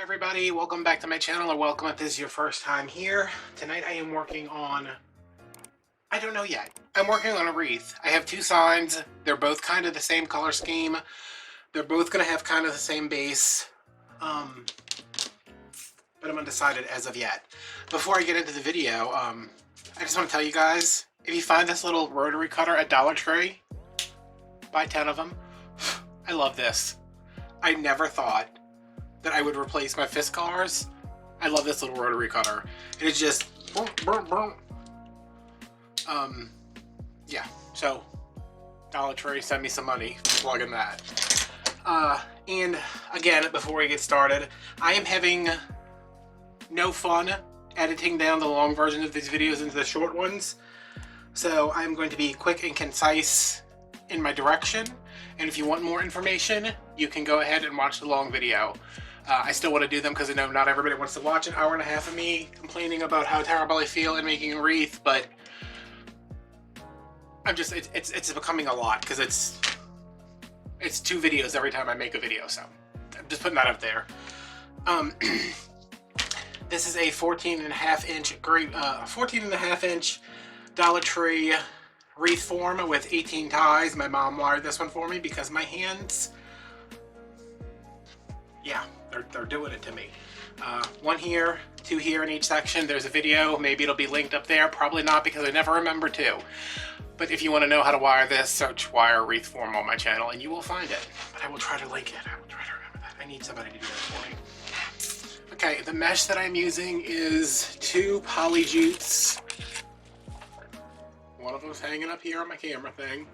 Everybody, welcome back to my channel, or welcome if this is your first time here. Tonight I am working on, I don't know yet. I'm working on a wreath. I have two signs. They're both kind of the same color scheme. They're both going to have kind of the same base. But I'm undecided as of yet. Before I get into the video, I just want to tell you guys, if you find this little rotary cutter at Dollar Tree, buy 10 of them. I love this. I never thought that I would replace my fist cars. I love this little rotary cutter. It is just yeah, so Dollar Tree, send me some money for plugging that. And again, before we get started, I am having no fun editing down the long version of these videos into the short ones. So I'm going to be quick and concise in my direction. And if you want more information, you can go ahead and watch the long video. I still want to do them because I know not everybody wants to watch an hour and a half of me complaining about how terrible I feel in making a wreath, but I'm just, it's becoming a lot because it's 2 videos every time I make a video, so I'm just putting that out there. This is a 14.5 inch Dollar Tree wreath form with 18 ties. My mom wired this one for me because my hands, yeah, they're doing it to me. 1 here, 2 here in each section. There's a video. Maybe it'll be linked up there. Probably not because I never remember to. But if you want to know how to wire this, search wire wreath form on my channel and you will find it. But I will try to link it. I will try to remember that. I need somebody to do that for me. Okay, the mesh that I'm using is 2 poly jutes. One of them's hanging up here on my camera thing.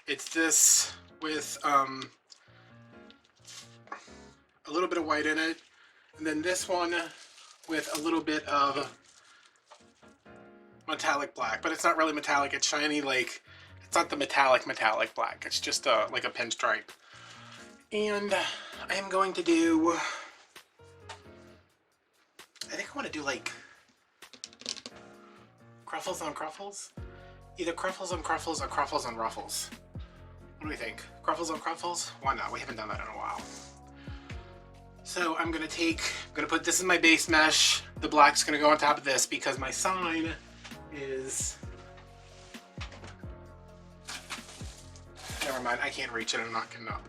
It's this with a little bit of white in it, and then this one with a little bit of metallic black, but it's not really metallic, it's shiny, like, it's not the metallic black, it's just like a pinstripe. And I am going to do, I think I want to do like cruffles on cruffles, either cruffles on cruffles or cruffles on ruffles. What do we think? Cruffles on cruffles? Why not? We haven't done that in a while. So I'm gonna put this in my base mesh. The black's gonna go on top of this because my sign is, never mind, I can't reach it, I'm not getting up.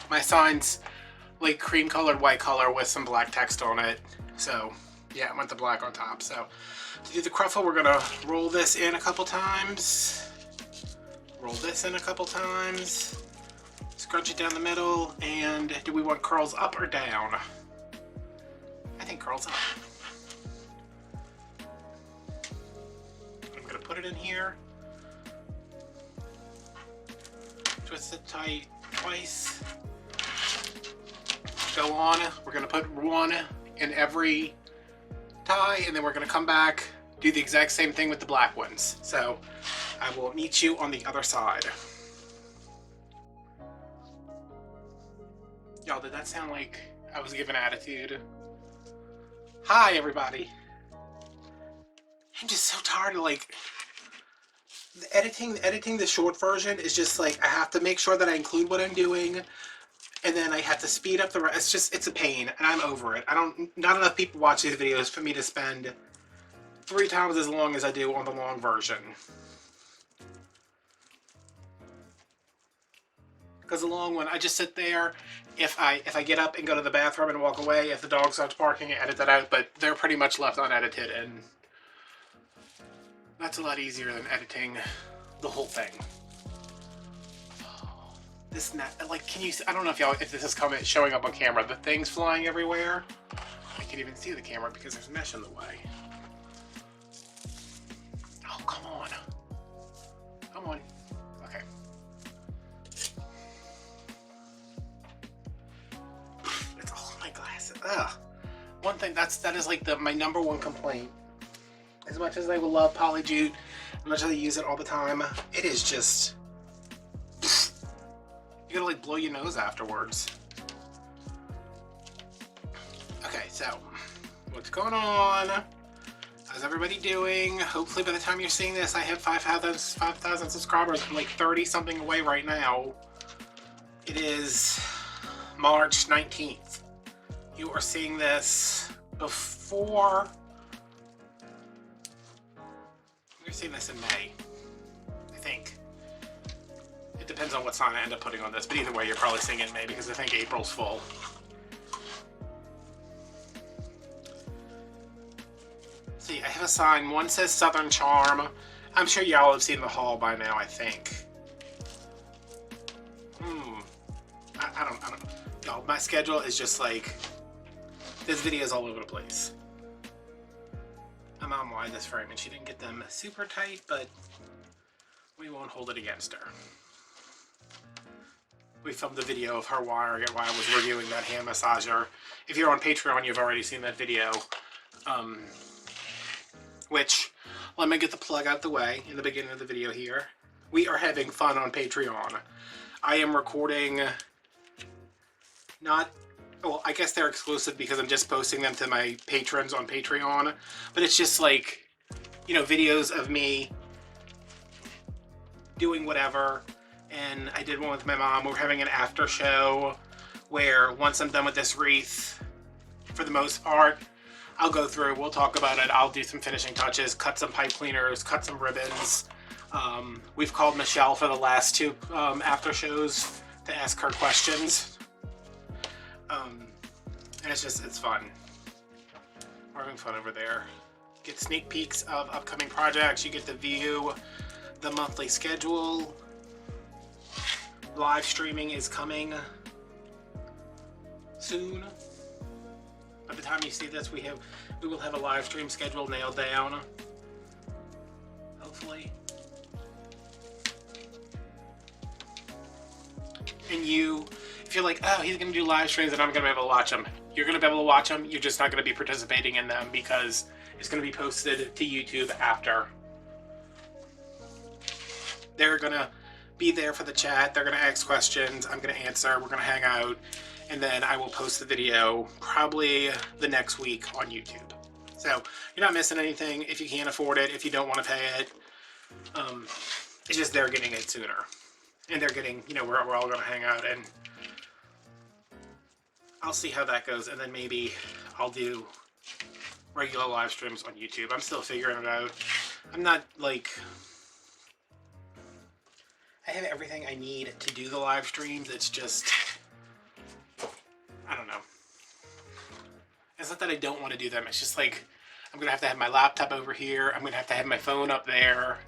My sign's like cream colored white color with some black text on it. So yeah, I want the black on top. So to do the cruffle, we're gonna roll this in a couple times. Roll this in a couple times. Scrunch it down the middle, and do we want curls up or down? I think curls up. I'm gonna put it in here. Twist it tight twice. Go on. We're gonna put 1 in every tie, and then we're gonna come back, do the exact same thing with the black ones. So I will meet you on the other side. Y'all, did that sound like I was giving attitude? Hi, everybody. I'm just so tired of, like, editing the short version is just like, I have to make sure that I include what I'm doing, and then I have to speed up the rest. It's a pain, and I'm over it. Not enough people watch these videos for me to spend 3 times as long as I do on the long version. Because the long one, I just sit there. If I get up and go to the bathroom and walk away, if the dog starts barking, I edit that out, but they're pretty much left unedited, and that's a lot easier than editing the whole thing. This net, like, can you see, I don't know if this is showing up on camera, the thing's flying everywhere. I can't even see the camera because there's mesh in the way. Oh, come on. Come on. Okay. Ugh. One thing that is like my #1 complaint. As much as I would love poly jute, as much as I use it all the time, it is just, you gotta like blow your nose afterwards. Okay, so what's going on? How's everybody doing? Hopefully by the time you're seeing this, I have 5,000 subscribers. I'm like 30 something away right now. It is March 19th. you are seeing this before. You're seeing this in May, I think. It depends on what sign I end up putting on this, but either way, you're probably seeing it in May because I think April's full. See, I have a sign. One says Southern Charm. I'm sure y'all have seen the haul by now, I think. I don't know. Y'all, my schedule is just like, this video is all over the place. My mom wired this frame and she didn't get them super tight, but we won't hold it against her. We filmed a video of her wiring it while I was reviewing that hand massager. If you're on Patreon, you've already seen that video. Which, let me get the plug out the way in the beginning of the video here. We are having fun on Patreon. I am recording, well, I guess they're exclusive because I'm just posting them to my patrons on Patreon. But it's just like, you know, videos of me doing whatever. And I did one with my mom. We're having an after show where once I'm done with this wreath, for the most part, I'll go through, we'll talk about it, I'll do some finishing touches, cut some pipe cleaners, cut some ribbons. We've called Michelle for the last two after shows to ask her questions. And it's fun. We're having fun over there. Get sneak peeks of upcoming projects. You get to view the monthly schedule. Live streaming is coming soon. By the time you see this, we will have a live stream schedule nailed down. Hopefully. And you, if you're like, oh, he's gonna do live streams and I'm gonna be able to watch them. You're gonna be able to watch them, you're just not gonna be participating in them because it's gonna be posted to YouTube after. They're gonna be there for the chat, they're gonna ask questions, I'm gonna answer, we're gonna hang out. And then I will post the video probably the next week on YouTube. So you're not missing anything if you can't afford it, if you don't want to pay it. It's just they're getting it sooner. And they're getting, you know, we're all going to hang out and I'll see how that goes. And then maybe I'll do regular live streams on YouTube. I'm still figuring it out. I'm not like, I have everything I need to do the live streams. It's just, I don't know. It's not that I don't want to do them. It's just like, I'm going to have my laptop over here. I'm going to have my phone up there.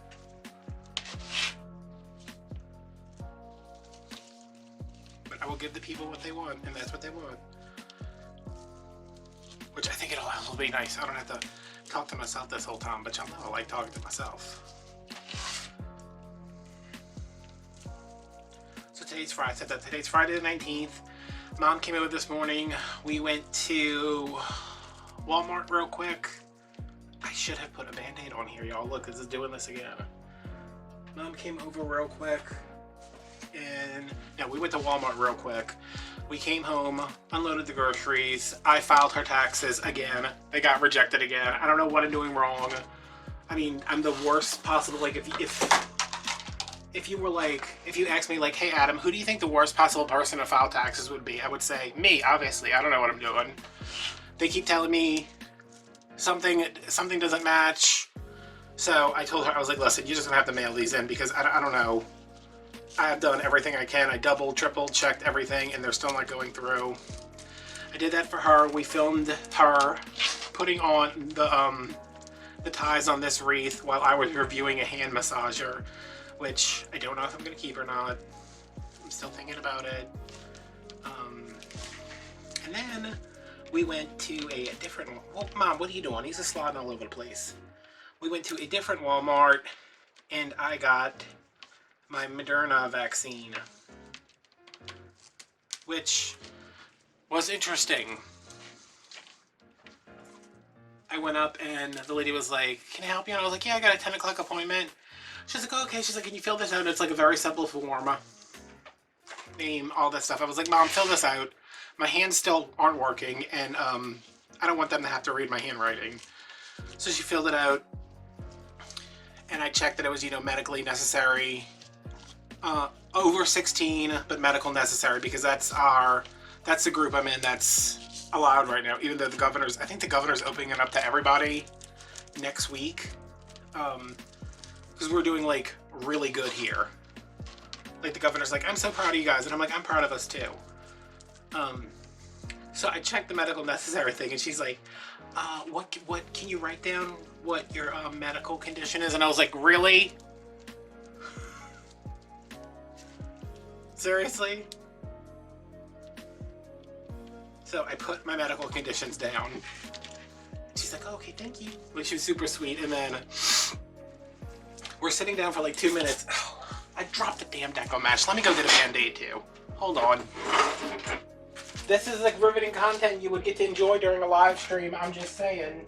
But I will give the people what they want, and that's what they want. Which I think it'll be nice. I don't have to talk to myself this whole time, but y'all know I like talking to myself. So today's Friday. I said that today's Friday the 19th. Mom came over this morning. We went to Walmart real quick. I should have put a band-aid on here, y'all. Look, this is doing this again. Mom came over real quick. And yeah, we went to Walmart real quick. We came home, unloaded the groceries. I filed her taxes again. They got rejected again. I don't know what I'm doing wrong. I mean, I'm the worst possible, like, if you were like, if you asked me like, hey Adam, who do you think the worst possible person to file taxes would be? I would say me, obviously. I don't know what I'm doing. They keep telling me something doesn't match. So I told her, I was like, listen, you're just gonna have to mail these in because I don't know. I have done everything I can. I double, triple checked everything and they're still not going through. I did that for her. We filmed her putting on the ties on this wreath while I was reviewing a hand massager, which I don't know if I'm going to keep or not. I'm still thinking about it. And then we went to a different... Oh, Mom, what are you doing? He's just sliding all over the place. We went to a different Walmart, and I got my Moderna vaccine, which was interesting. I went up, and the lady was like, can I help you? And I was like, yeah, I got a 10 o'clock appointment. She's like, oh, okay. She's like, can you fill this out? It's like a very simple form. Name, all that stuff. I was like, Mom, fill this out. My hands still aren't working, and I don't want them to have to read my handwriting. So she filled it out, and I checked that it was, you know, medically necessary. Over 16, but medical necessary, because that's the group I'm in. That's allowed right now, even though the governor's, I think the governor's opening it up to everybody next week. Because we're doing like really good here. Like the governor's like, I'm so proud of you guys. And I'm like, I'm proud of us too. So I checked the medical necessary thing and she's like, what can you write down what your medical condition is? And I was like, really? Seriously? So I put my medical conditions down. She's like, oh, okay, thank you. Like, she was super sweet. And then we're sitting down for like 2 minutes. Oh, I dropped the damn Deco match. Let me go get a Band-Aid too. Hold on. This is like riveting content you would get to enjoy during a live stream. I'm just saying.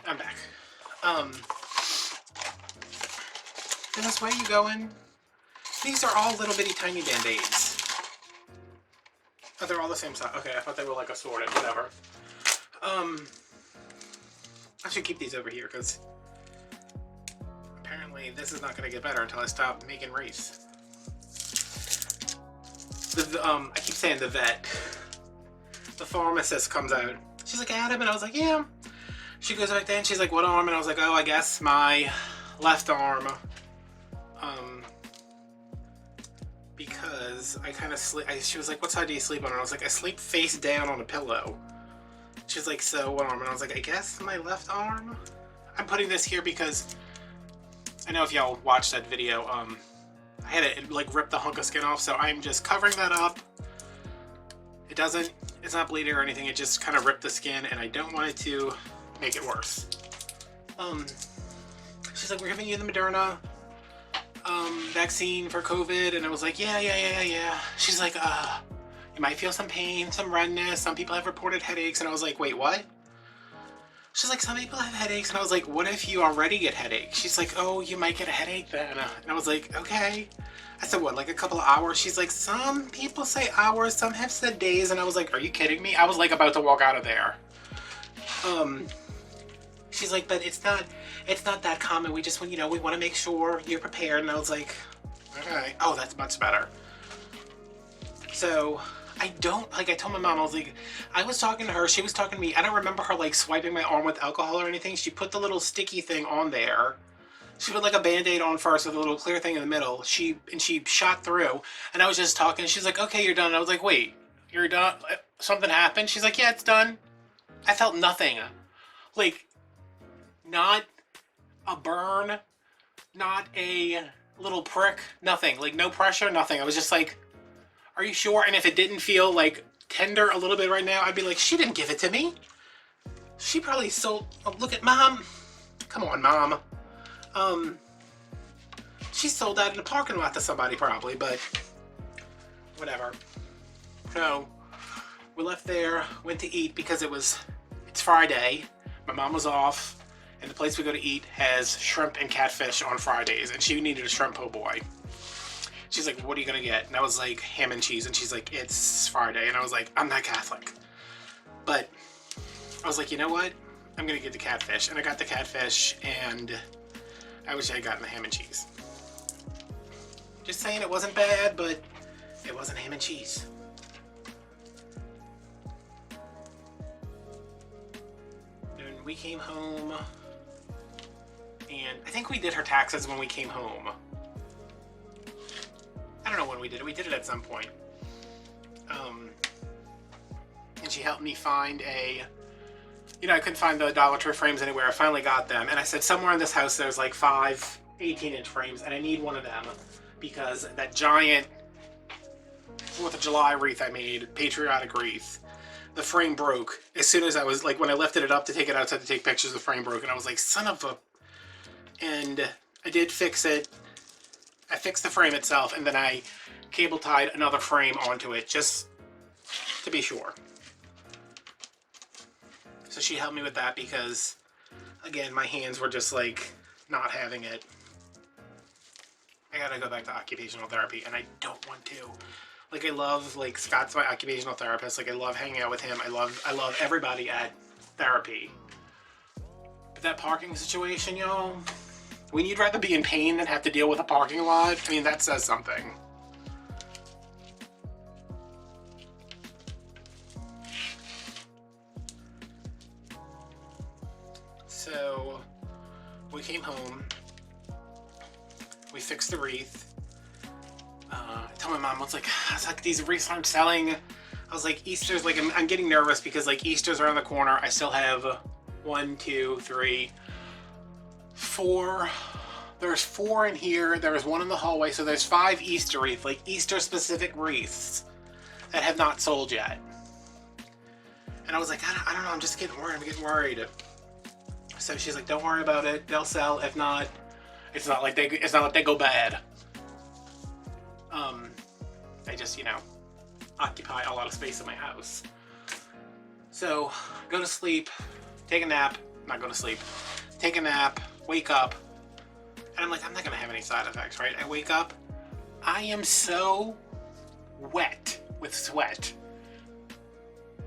I'm back. Dennis, where are you going? These are all little bitty tiny Band-Aids. Oh, they're all the same size. Okay, I thought they were like assorted, whatever. I should keep these over here because apparently this is not going to get better until I stop making Wreath. I keep saying the vet. The pharmacist comes out. She's like, Adam, and I was like, yeah. She goes right there and she's like, what arm? And I was like, oh, I guess my left arm. Because I kind of sleep. She was like, what side do you sleep on? And I was like, I sleep face down on a pillow. She's like, so what arm? And I was like, I guess my left arm. I'm putting this here because I know if y'all watched that video, I had it like rip the hunk of skin off, so I'm just covering that up. It's not bleeding or anything. It just kind of ripped the skin, and I don't want it to make it worse. She's like, we're giving you the Moderna vaccine for COVID, and I was like, yeah. She's like, you might feel some pain, some redness. Some people have reported headaches, and I was like, wait, what? She's like, some people have headaches, and I was like, what if you already get headaches? She's like, oh, you might get a headache then. And I was like, okay. I said, what, like a couple of hours? She's like, some people say hours, some have said days, and I was like, are you kidding me? I was like about to walk out of there. She's like, but it's not that common. We just want, we want to make sure you're prepared. And I was like, okay. Oh, that's much better. So I told my mom, I was like, I was talking to her, she was talking to me. I don't remember her like swiping my arm with alcohol or anything. She put the little sticky thing on there. She put like a Band-Aid on first with a little clear thing in the middle. She shot through, and I was just talking. She's like, okay, you're done. And I was like, wait, you're done? Something happened? She's like, yeah, it's done. I felt nothing. Like, not a burn, not a little prick, nothing. Like, no pressure, nothing. I was just like, are you sure? And if it didn't feel like tender a little bit right now, I'd be like, she didn't give it to me. She probably sold, oh, look at mom. Come on, mom. She sold that in a parking lot to somebody probably, but whatever. So we left there, went to eat because it's Friday. My mom was off, and the place we go to eat has shrimp and catfish on Fridays, and she needed a shrimp po' boy. She's like, what are you gonna get? And I was like, ham and cheese. And she's like, it's Friday. And I was like, I'm not Catholic. But I was like, you know what? I'm gonna get the catfish. And I got the catfish, and I wish I had gotten the ham and cheese. Just saying, it wasn't bad, but it wasn't ham and cheese. Then we came home, and I think we did her taxes when we came home. I don't know when we did it. We did it at some point. And she helped me find I couldn't find the Dollar Tree frames anywhere. I finally got them. And I said, somewhere in this house there's like 5 18-inch frames, and I need one of them because that giant 4th of July wreath I made, patriotic wreath, the frame broke. As soon as I was, like, when I lifted it up to take it outside to take pictures, the frame broke. And I was like, son of a... And I did fix it. I fixed the frame itself, and then I cable tied another frame onto it just to be sure. So she helped me with that because, again, my hands were just like not having it. I gotta go back to occupational therapy, and I don't want to. Like, I love, like, Scott's my occupational therapist. Like, I love hanging out with him. I love everybody at therapy. But that parking situation, y'all, when you'd rather be in pain than have to deal with a parking lot, I mean, that says something. So, we came home. We fixed the wreath. I told my mom, I was like, these wreaths aren't selling. I was like, Easter's, like, I'm getting nervous because, like, Easter's around the corner. I still have 1, 2, 3, 4. There's 4 in here. There's 1 in the hallway. So there's 5 Easter wreaths, like Easter-specific wreaths that have not sold yet. And I was like, I don't know. I'm just getting worried. I'm getting worried. So she's like, don't worry about it. They'll sell. If not, it's not like they go bad. They just, you know, occupy a lot of space in my house. So, go to sleep, take a nap, not go to sleep, take a nap, wake up, and I'm like, I'm not gonna have any side effects, right? I wake up, I am so wet with sweat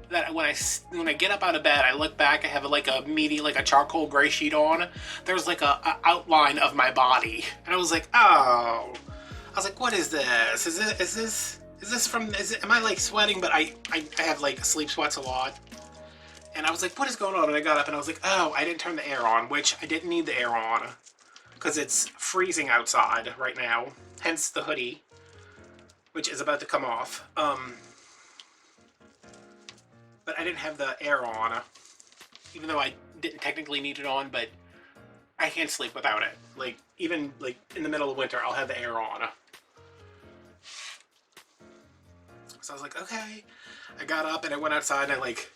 that when I get up out of bed, I look back, I have like a charcoal gray sheet on. There's like a outline of my body, and I was like, oh. I was like, what is this? Am I like sweating? But I have like sleep sweats a lot. And I was like, what is going on? And I got up and I was like, oh, I didn't turn the air on, which I didn't need the air on because it's freezing outside right now. Hence the hoodie, which is about to come off. But I didn't have the air on, even though I didn't technically need it on, but I can't sleep without it. Like, even like in the middle of winter, I'll have the air on. So I was like, okay. I got up and I went outside and I like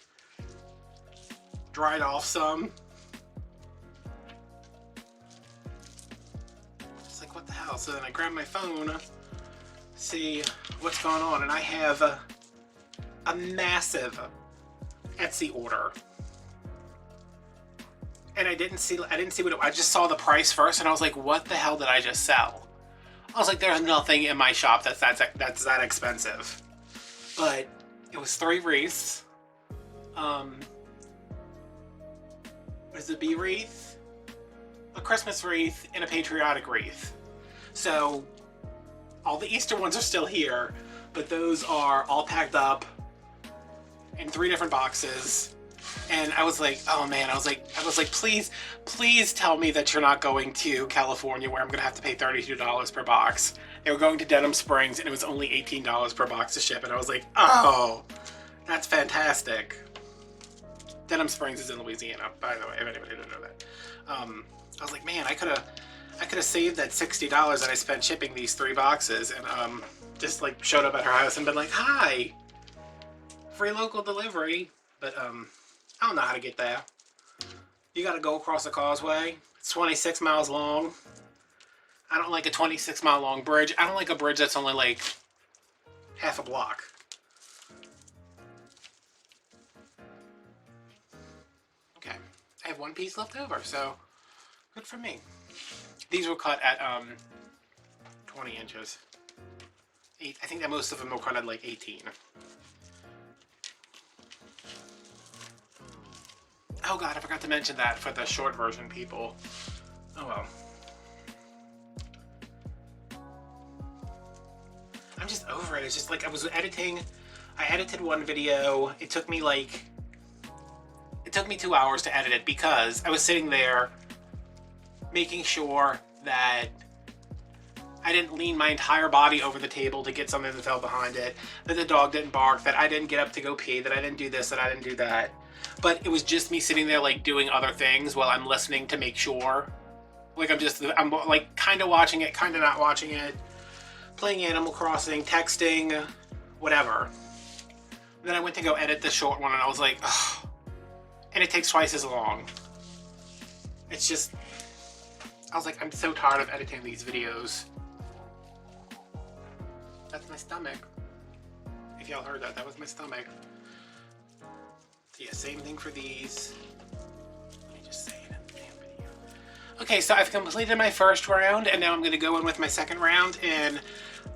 dried off some. It's like, what the hell? So then I grabbed my phone, see what's going on, and I have a massive Etsy order. And I didn't see what I just saw the price first, and I was like, what the hell did I just sell? I was like, there's nothing in my shop that's that expensive. But it was 3 wreaths. There's a bee wreath, a Christmas wreath, and a patriotic wreath. So all the Easter ones are still here, but those are all packed up in 3 different boxes. And I was like, oh man, I was like, please tell me that you're not going to California where I'm gonna have to pay $32 per box. They were going to Denham Springs and it was only $18 per box to ship. And I was like, oh, that's fantastic. Denham Springs is in Louisiana, by the way, if anybody didn't know that. I was like, man, I could have saved that $60 that I spent shipping these 3 boxes, and just like showed up at her house and been like, hi, free local delivery. But I don't know how to get there. You gotta go across the causeway. It's 26 miles long. I don't like a 26-mile long bridge. I don't like a bridge that's only like half a block. Okay, I have 1 piece left over, so good for me. These were cut at 20 inches. I think that most of them were cut at like 18. Oh god, I forgot to mention that for the short version people. Oh well. I'm just over it. It's just like I was editing. I edited 1 video. It took me 2 hours to edit it because I was sitting there making sure that I didn't lean my entire body over the table to get something that fell behind it, that the dog didn't bark, that I didn't get up to go pee, that I didn't do this, that I didn't do that. But it was just me sitting there like doing other things while I'm listening to make sure. Like I'm like kind of watching it, kind of not watching it, playing Animal Crossing, texting, whatever. And then I went to go edit the short one and I was like, ugh. And it takes twice as long. It's just, I was like, I'm so tired of editing these videos. That's my stomach. If y'all heard that, that was my stomach. So yeah, same thing for these. Let me just say it in the damn video. Okay, so I've completed my first round, and now I'm going to go in with my second round. And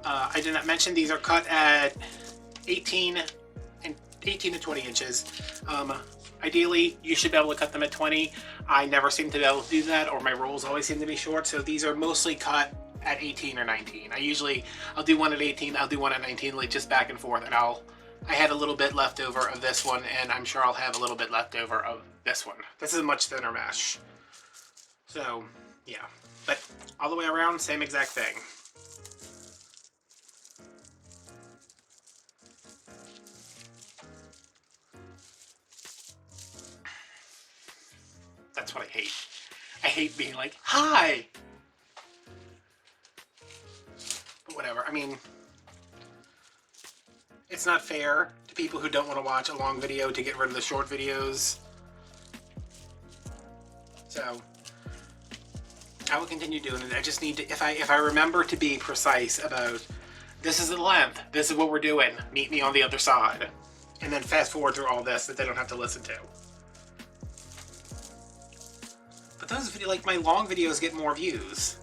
I did not mention these are cut at 18 to 20 inches. Ideally, you should be able to cut them at 20. I never seem to be able to do that, or my rolls always seem to be short. So these are mostly cut at 18 or 19. I'll do one at 18, I'll do one at 19, like just back and forth. And I had a little bit left over of this one, and I'm sure I'll have a little bit left over of this one. This is a much thinner mesh. So yeah, but all the way around, same exact thing. That's what I hate. I hate being like, hi! But whatever, I mean, it's not fair to people who don't want to watch a long video to get rid of the short videos. So, I will continue doing it. I just need to, if I remember to be precise about, this is the length, this is what we're doing, meet me on the other side. And then fast forward through all this that they don't have to listen to. Those like my long videos get more views.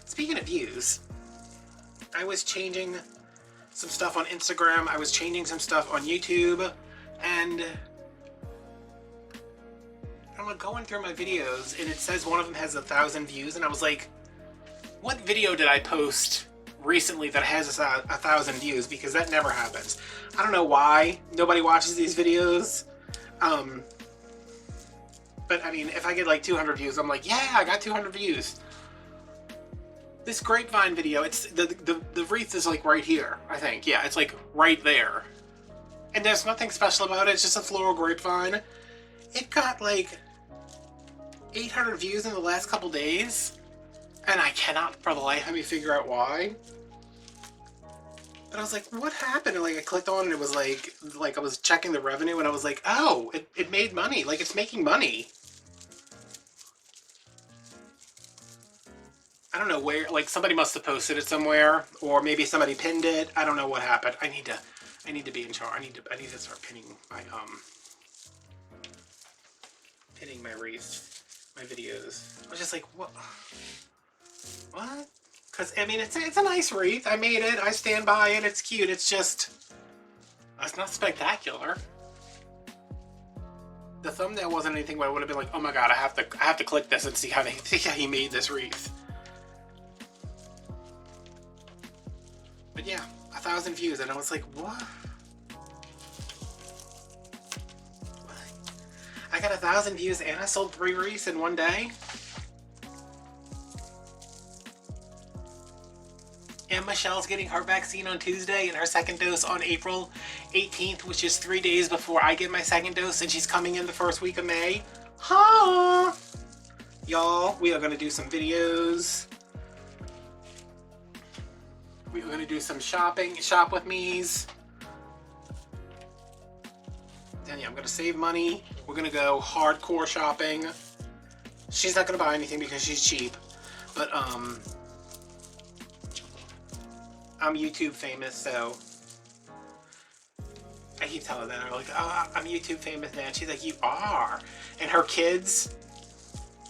Speaking of views, I was changing some stuff on Instagram, I was changing some stuff on YouTube, and I'm going through my videos and it says one of them has 1,000 views, and I was like, what video did I post recently that has 1,000 views? Because that never happens. I don't know why nobody watches these videos. But I mean, if I get like 200 views, I'm like, yeah, I got 200 views. This grapevine video, it's the wreath is like right here, I think. Yeah, it's like right there. And there's nothing special about it, it's just a floral grapevine. It got like 800 views in the last couple days, and I cannot for the life of me figure out why. But I was like, what happened? And like I clicked on and it was like I was checking the revenue and I was like, oh, it made money. Like it's making money. I don't know where, like somebody must have posted it somewhere, or maybe somebody pinned it. I don't know what happened. I need to be in charge. I need to start pinning my wreath, my videos. I was just like, what? Because, I mean, it's a nice wreath. I made it. I stand by it. It's cute. It's just, it's not spectacular. The thumbnail wasn't anything where I would have been like, oh my god, I have to click this and see how he made this wreath. But yeah, 1,000 views, and I was like, what? I got 1,000 views and I sold 3 wreaths in one day? And Michelle's getting her vaccine on Tuesday and her second dose on April 18th, which is 3 days before I get my second dose, and she's coming in the first week of May. Huh? Y'all, we are going to do some videos. We are going to do some shopping, shop with me's. Then yeah, I'm going to save money. We're going to go hardcore shopping. She's not going to buy anything because she's cheap. But, I'm YouTube famous, so I keep telling them, like, oh, I'm YouTube famous now. And she's like, you are. And her kids,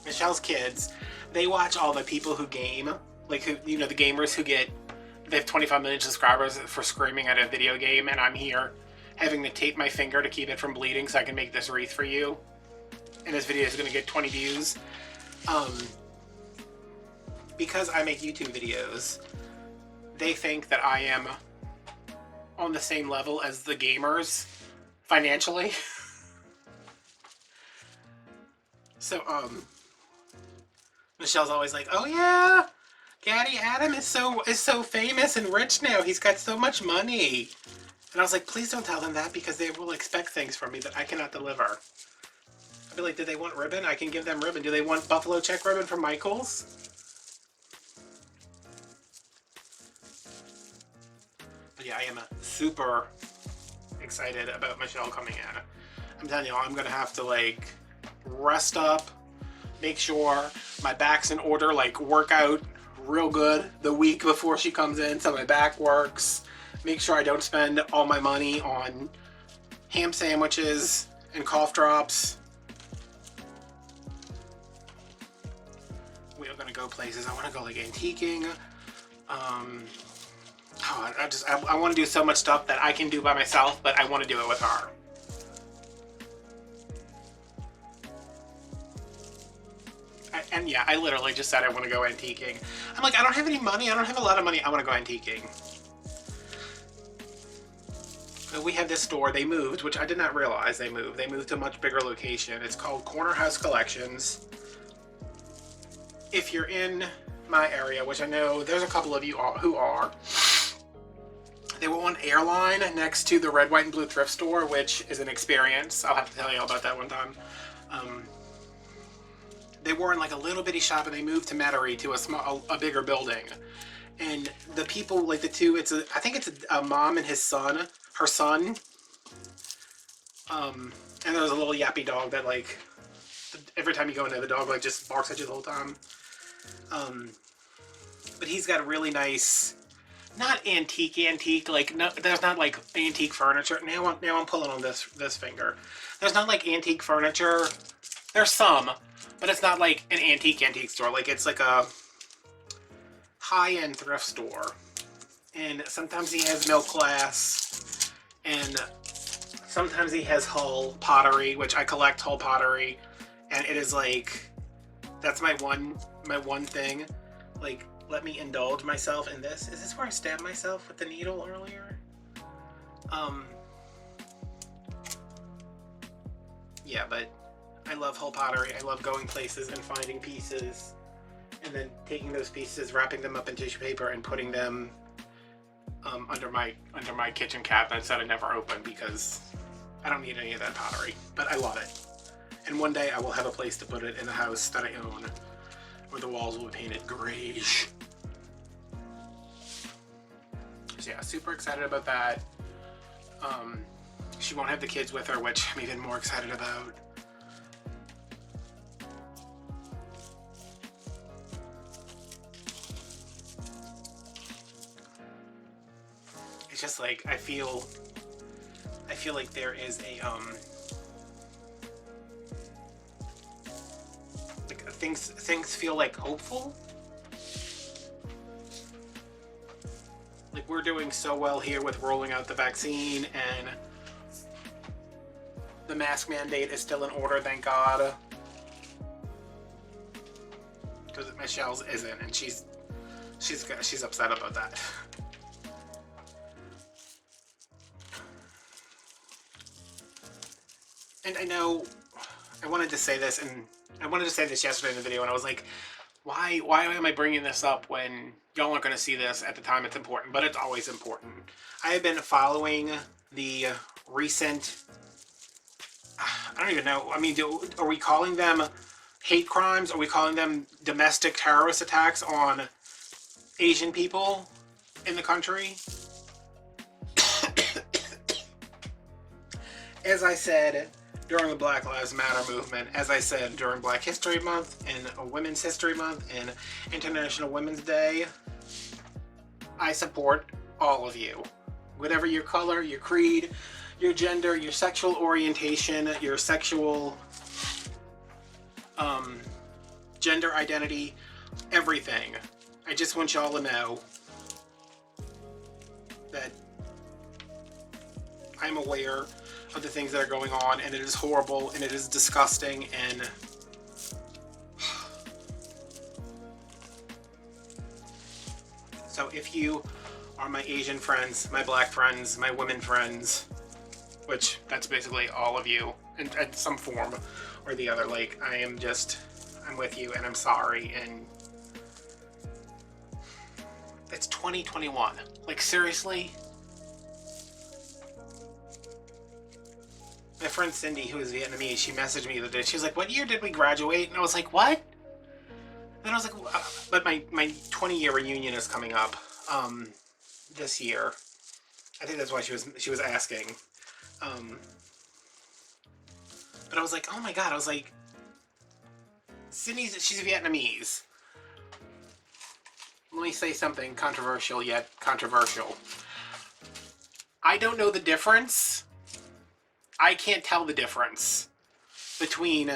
Michelle's kids, they watch all the people who game, like, who, you know, the gamers who they have 25 million subscribers for screaming at a video game, and I'm here having to tape my finger to keep it from bleeding so I can make this wreath for you. And this video is going to get 20 views. Because I make YouTube videos, they think that I am on the same level as the gamers financially. So, Michelle's always like, oh yeah, Daddy Adam is so famous and rich now. He's got so much money. And I was like, please don't tell them that, because they will expect things from me that I cannot deliver. I'd be like, do they want ribbon? I can give them ribbon. Do they want buffalo check ribbon from Michael's? But yeah, I am super excited about Michelle coming in. I'm telling you, I'm going to have to, like, rest up, make sure my back's in order, like, work out real good the week before she comes in so my back works. Make sure I don't spend all my money on ham sandwiches and cough drops. We are gonna go places. I want to go like antiquing. I want to do so much stuff that I can do by myself, but I want to do it with her. And yeah, I literally just said I want to go antiquing. I'm like, I don't have any money. I don't have a lot of money. I want to go antiquing. So we had this store. They moved, which I did not realize they moved. They moved to a much bigger location. It's called Corner House Collections. If you're in my area, which I know there's a couple of you who are, they were on Airline next to the Red, White, and Blue thrift store, which is an experience. I'll have to tell you all about that one time. They were in like a little bitty shop, and they moved to Metairie to a bigger building. And the people, like the two, I think it's a mom and her son. And there's a little yappy dog that like, every time you go in there, the dog like just barks at you the whole time. But he's got really nice, not antique, like no, there's not like antique furniture. Now I'm pulling on this finger. There's not like antique furniture. There's some, but it's not like an antique store. Like it's like a high-end thrift store. And sometimes he has milk glass, and sometimes he has Hull pottery, which I collect Hull pottery, and it is like, that's my one thing. Like, let me indulge myself in this. Is this where I stabbed myself with the needle earlier? Yeah, but I love Hull pottery. I love going places and finding pieces, and then taking those pieces, wrapping them up in tissue paper, and putting them under my kitchen cabinets that I never open because I don't need any of that pottery. But I love it. And one day I will have a place to put it in the house that I own, where the walls will be painted grayish. So yeah, super excited about that. She won't have the kids with her, which I'm even more excited about. It's just like, I feel like there is a like things feel like hopeful. Like, we're doing so well here with rolling out the vaccine, and the mask mandate is still in order, thank God. Because Michelle's isn't, and she's upset about that. And I know I wanted to say this, and I wanted to say this yesterday in the video, and I was like, why am I bringing this up when y'all aren't going to see this at the time it's important? But it's always important. I have been following the recent, I don't even know, I mean, are we calling them hate crimes? Are we calling them domestic terrorist attacks on Asian people in the country? As I said during the Black Lives Matter movement, as I said during Black History Month and Women's History Month and International Women's Day, I support all of you. Whatever your color, your creed, your gender, your sexual orientation, your sexual gender identity, everything. I just want y'all to know that I'm aware of the things that are going on, and it is horrible, and it is disgusting, and so if you are my Asian friends, my black friends, my women friends, which that's basically all of you in some form or the other, like, I'm with you, and I'm sorry, and it's 2021. Like, seriously? My friend Cindy, who is Vietnamese, she messaged me the other day. She was like, what year did we graduate? And I was like, what? And I was like, but my 20-year reunion is coming up this year. I think that's why she was asking. But I was like, oh my God. I was like, she's Vietnamese. Let me say something controversial yet controversial. I don't know the difference I can't tell the difference between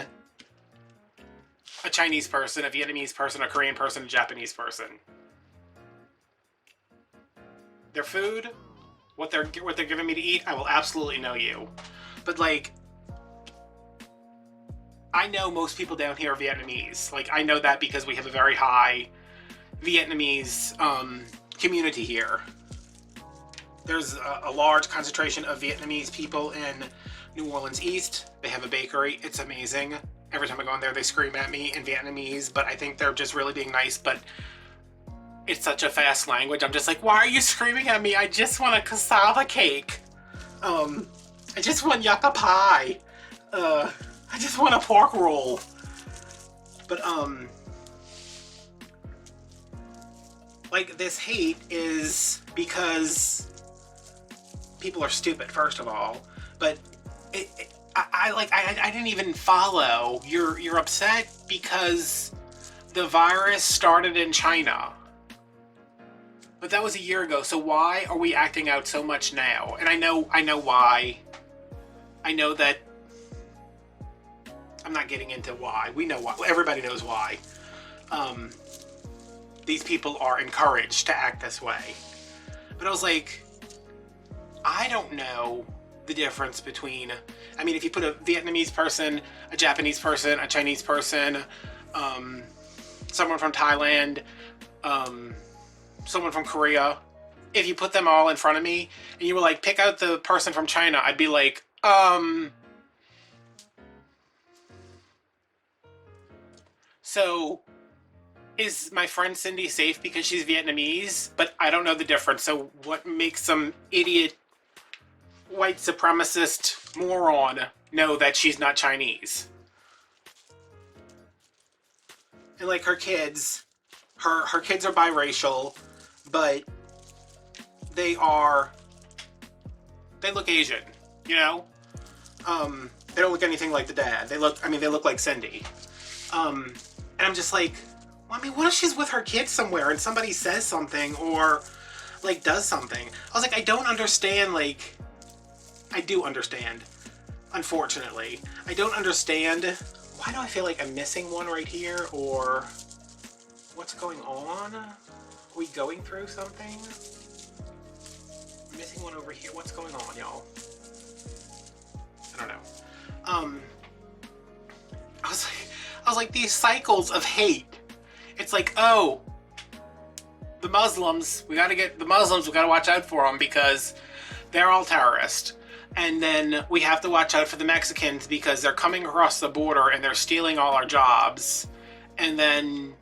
a Chinese person, a Vietnamese person, a Korean person, a Japanese person. Their food, what they're giving me to eat, I will absolutely know you. But like, I know most people down here are Vietnamese. Like, I know that because we have a very high Vietnamese community here. There's a large concentration of Vietnamese people in New Orleans East. They have a bakery. It's amazing. Every time I go in there, they scream at me in Vietnamese, but I think they're just really being nice. But it's such a fast language. I'm just like, why are you screaming at me? I just want a cassava cake. I just want yucca pie. I just want a pork roll. But, like, this hate is because people are stupid, first of all. But I didn't even follow. You're upset because the virus started in China. But that was a year ago, so why are we acting out so much now? And I know why. I know that I'm not getting into why. We know why. Everybody knows why. These people are encouraged to act this way. But I was like, I don't know the difference between, I mean, if you put a Vietnamese person, a Japanese person, a Chinese person, someone from Thailand, someone from Korea, if you put them all in front of me and you were like, pick out the person from China, I'd be like, so is my friend Cindy safe because she's Vietnamese? But I don't know the difference. So what makes some idiot white supremacist moron know that she's not Chinese? And like her kids are biracial, but they look Asian, you know? They don't look anything like the dad. They look like Cindy. And I'm just like, well, I mean, what if she's with her kids somewhere and somebody says something or like does something? I was like, I don't understand. Like, I do understand, unfortunately. I don't understand. Why do I feel like I'm missing one right here? Or what's going on? Are we going through something? I'm missing one over here. What's going on, y'all? I don't know. I was like, these cycles of hate. It's like, oh, the Muslims, we gotta watch out for them because they're all terrorists. And then we have to watch out for the Mexicans because they're coming across the border and they're stealing all our jobs. And then,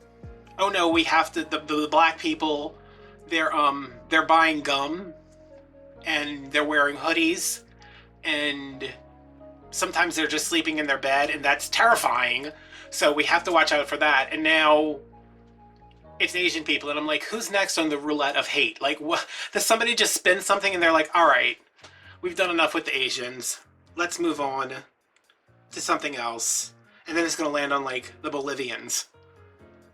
oh no, we have to, the black people, they're buying gum and they're wearing hoodies and sometimes they're just sleeping in their bed and that's terrifying. So we have to watch out for that. And now it's Asian people, and I'm like, who's next on the roulette of hate? Like, what? Does somebody just spin something and they're like, all right, we've done enough with the Asians. Let's move on to something else. And then it's going to land on, like, the Bolivians.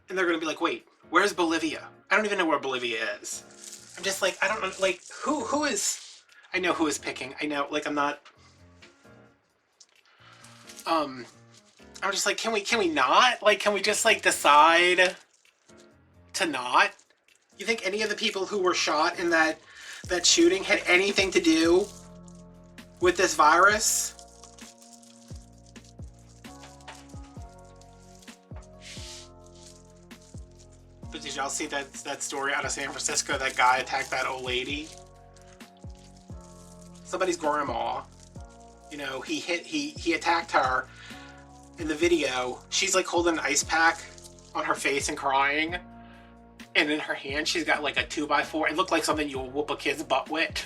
And they're going to be like, wait, where's Bolivia? I don't even know where Bolivia is. I'm just like, I don't know, like, who is... I know who is picking. I know, like, I'm not... I'm just like, can we not? Like, can we just, like, decide to not? You think any of the people who were shot in that shooting had anything to do with this virus? But did y'all see that story out of San Francisco? That guy attacked that old lady? Somebody's grandma. You know, he attacked her. In the video, she's like holding an ice pack on her face and crying. And in her hand, she's got like a 2x4. It looked like something you would whoop a kid's butt with.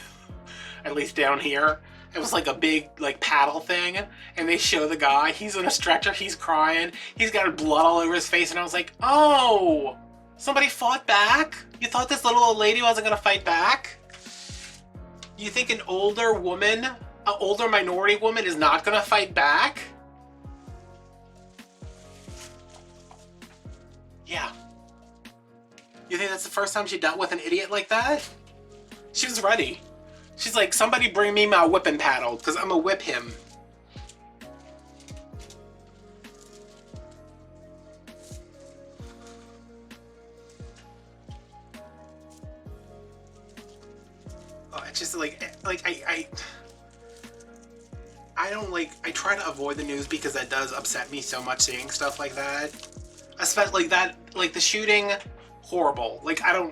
At least down here. It was like a big like paddle thing. And they show the guy, he's on a stretcher, he's crying. He's got blood all over his face. And I was like, oh, somebody fought back? You thought this little old lady wasn't gonna fight back? You think an older woman, an older minority woman is not gonna fight back? Yeah. You think that's the first time she dealt with an idiot like that? She was ready. She's like, somebody bring me my whipping paddle, because I'm gonna whip him. it's just like I don't like, I try to avoid the news because that does upset me so much seeing stuff like that. Especially like that, like the shooting, horrible. Like I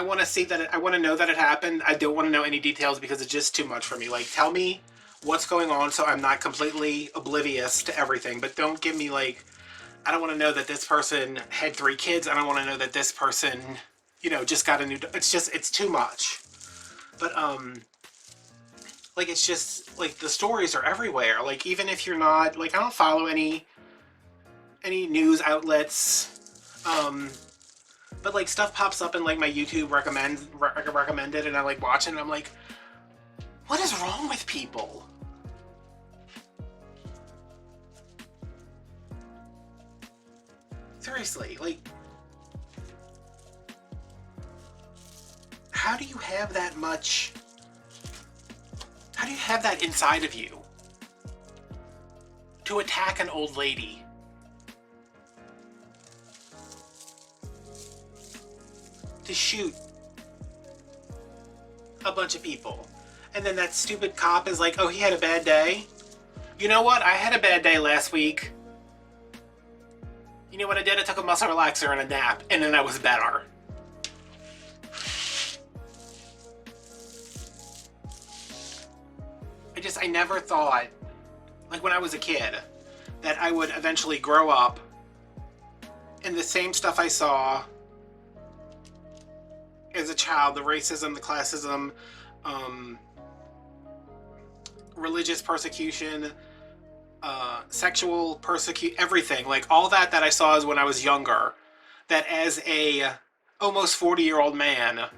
want to see that, I want to know that it happened. I don't want to know any details because it's just too much for me. Like, tell me what's going on so I'm not completely oblivious to everything. But don't give me like, I don't want to know that this person had 3 kids. I don't want to know that this person, you know, just got a new, it's just, it's too much. But, like, it's just, like, the stories are everywhere. Like, even if you're not, like, I don't follow any news outlets, but, like, stuff pops up in, like, my YouTube recommended, and I, like, watch it, and I'm like, what is wrong with people? Seriously, like, how do you have that much... How do you have that inside of you to attack an old lady? To shoot a bunch of people. And then that stupid cop is like, oh, he had a bad day? You know what? I had a bad day last week. You know what I did? I took a muscle relaxer and a nap, and then I was better. I never thought, like when I was a kid, that I would eventually grow up and the same stuff I saw as a child, the racism, the classism, religious persecution, sexual persecution, everything, like all that I saw as when I was younger, that as a almost 40-year-old man,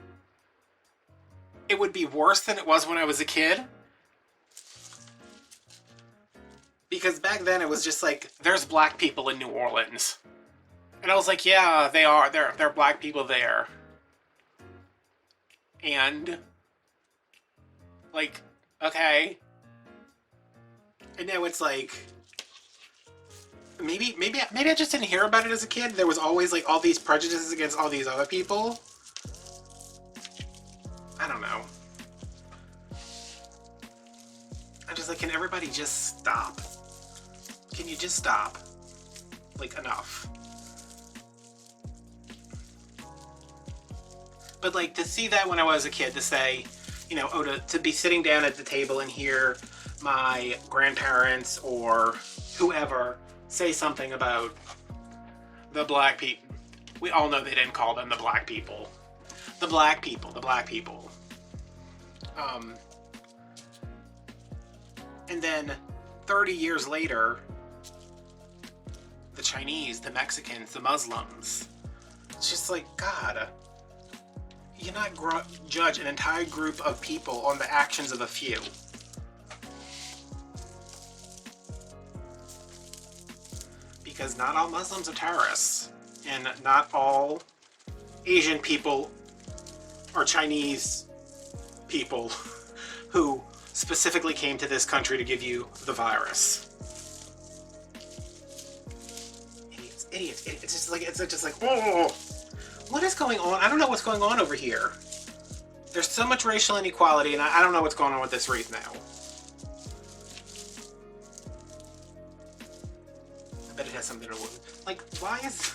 it would be worse than it was when I was a kid. Because back then it was just like, there's black people in New Orleans. And I was like, yeah, they are. There are black people there. And, like, okay. And now it's like, maybe I just didn't hear about it as a kid. There was always like all these prejudices against all these other people. I don't know. I'm just like, can everybody just stop? Can you just stop? Like, enough. But like, to see that when I was a kid, to say, you know, oh, to be sitting down at the table and hear my grandparents or whoever say something about the black people. We all know they didn't call them the black people. The black people, the black people. And then 30 years later, the Chinese, the Mexicans, the Muslims. It's just like, God, you not judge an entire group of people on the actions of a few. Because not all Muslims are terrorists, and not all Asian people or Chinese people who specifically came to this country to give you the virus. Idiots. It's just like, oh, what is going on? I don't know what's going on over here. There's so much racial inequality, and I don't know what's going on with this wreath now. I bet it has something to do with, like, why is...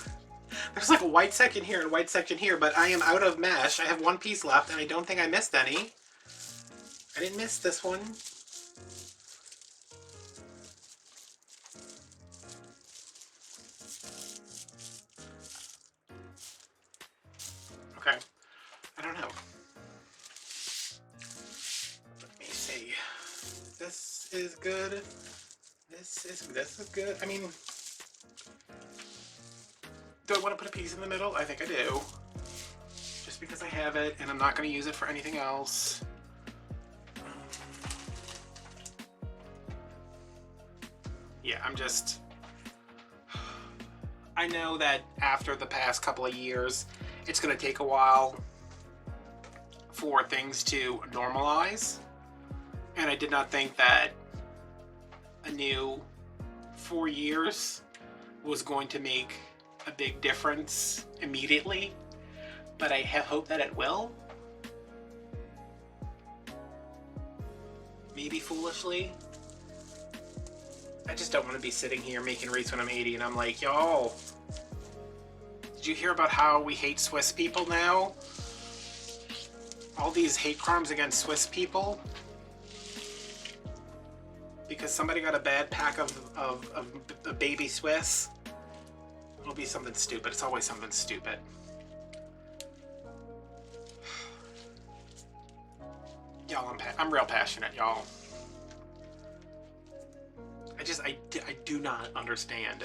There's like a white section here and a white section here, but I am out of mesh. I have one piece left, and I don't think I missed any. I didn't miss this one. Okay. I don't know. Let me see. This is good. This is good. I mean, do I want to put a piece in the middle? I think I do. Just because I have it, and I'm not going to use it for anything else. Yeah, I'm just... I know that after the past couple of years, it's going to take a while for things to normalize. And I did not think that a new 4 years was going to make a big difference immediately. But I have hope that it will. maybe foolishly. I just don't want to be sitting here making wreaths when I'm 80 and I'm like, y'all, did you hear about how we hate Swiss people now? All these hate crimes against Swiss people? Because somebody got a bad pack of baby Swiss? It'll be something stupid. It's always something stupid. Y'all, I'm real passionate, y'all. I do not understand.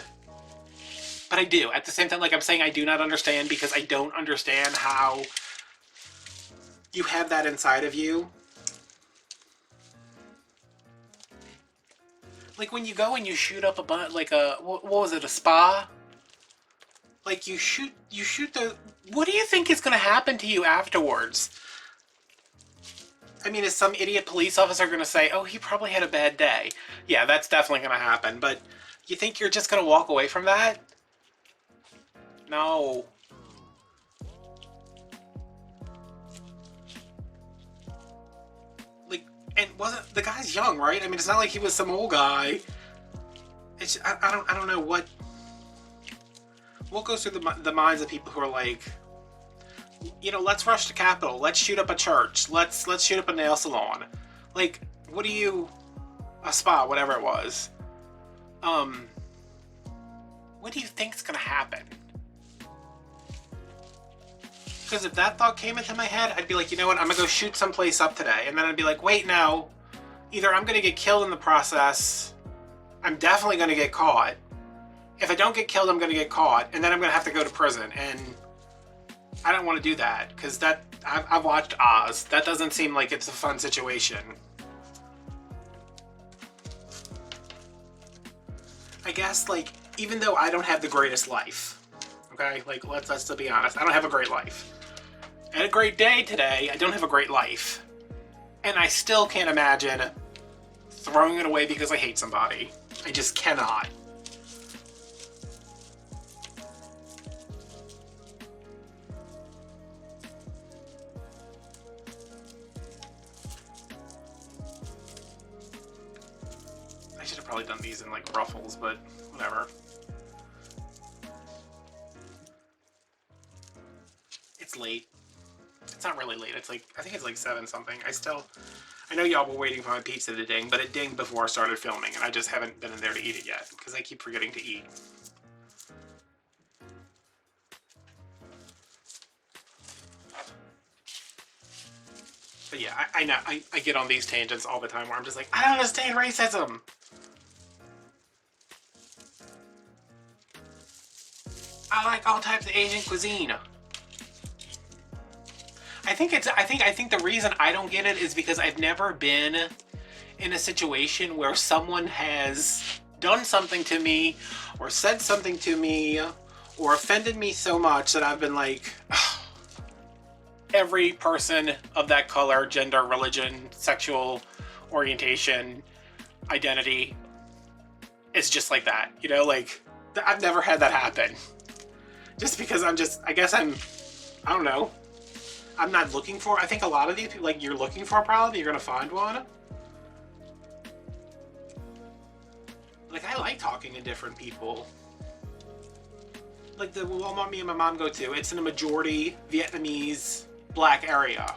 But I do. At the same time, like I'm saying I do not understand because I don't understand how you have that inside of you. Like when you go and you shoot up what was it, a spa? Like you shoot the, what do you think is gonna happen to you afterwards? I mean, is some idiot police officer going to say, oh, he probably had a bad day? Yeah, that's definitely going to happen. But you think you're just going to walk away from that? No. Like, and wasn't the guy's young, right? I mean, it's not like he was some old guy. It's I don't know what goes through the minds of people who are like, you know, let's rush the Capitol. Let's shoot up a church. Let's shoot up a nail salon. Like, what do you... a spa, whatever it was. What do you think's gonna happen? Because if that thought came into my head, I'd be like, you know what? I'm gonna go shoot someplace up today. And then I'd be like, wait, no. Either I'm gonna get killed in the process. I'm definitely gonna get caught. If I don't get killed, I'm gonna get caught. And then I'm gonna have to go to prison. And I don't want to do that, because I've watched Oz. That doesn't seem like it's a fun situation. I guess, like, even though I don't have the greatest life, okay? Like, let's be honest. I don't have a great life. I had a great day today. I don't have a great life. And I still can't imagine throwing it away because I hate somebody. I just cannot. Probably done these in like ruffles, but whatever. It's late. It's not really late. It's like, I think it's like 7 something. I know y'all were waiting for my pizza to ding, but it dinged before I started filming, and I just haven't been in there to eat it yet because I keep forgetting to eat. But yeah, I know I get on these tangents all the time where I'm just like, I don't understand racism. I like all types of Asian cuisine. I think the reason I don't get it is because I've never been in a situation where someone has done something to me or said something to me or offended me so much that I've been like, ugh, every person of that color, gender, religion, sexual orientation, identity is just like that, you know, like I've never had that happen. Just because I don't know, I'm not looking for, I think a lot of these people, like, you're looking for a problem, you're gonna find one. Like, I like talking to different people. Like the Walmart me and my mom go to, it's in a majority Vietnamese black area.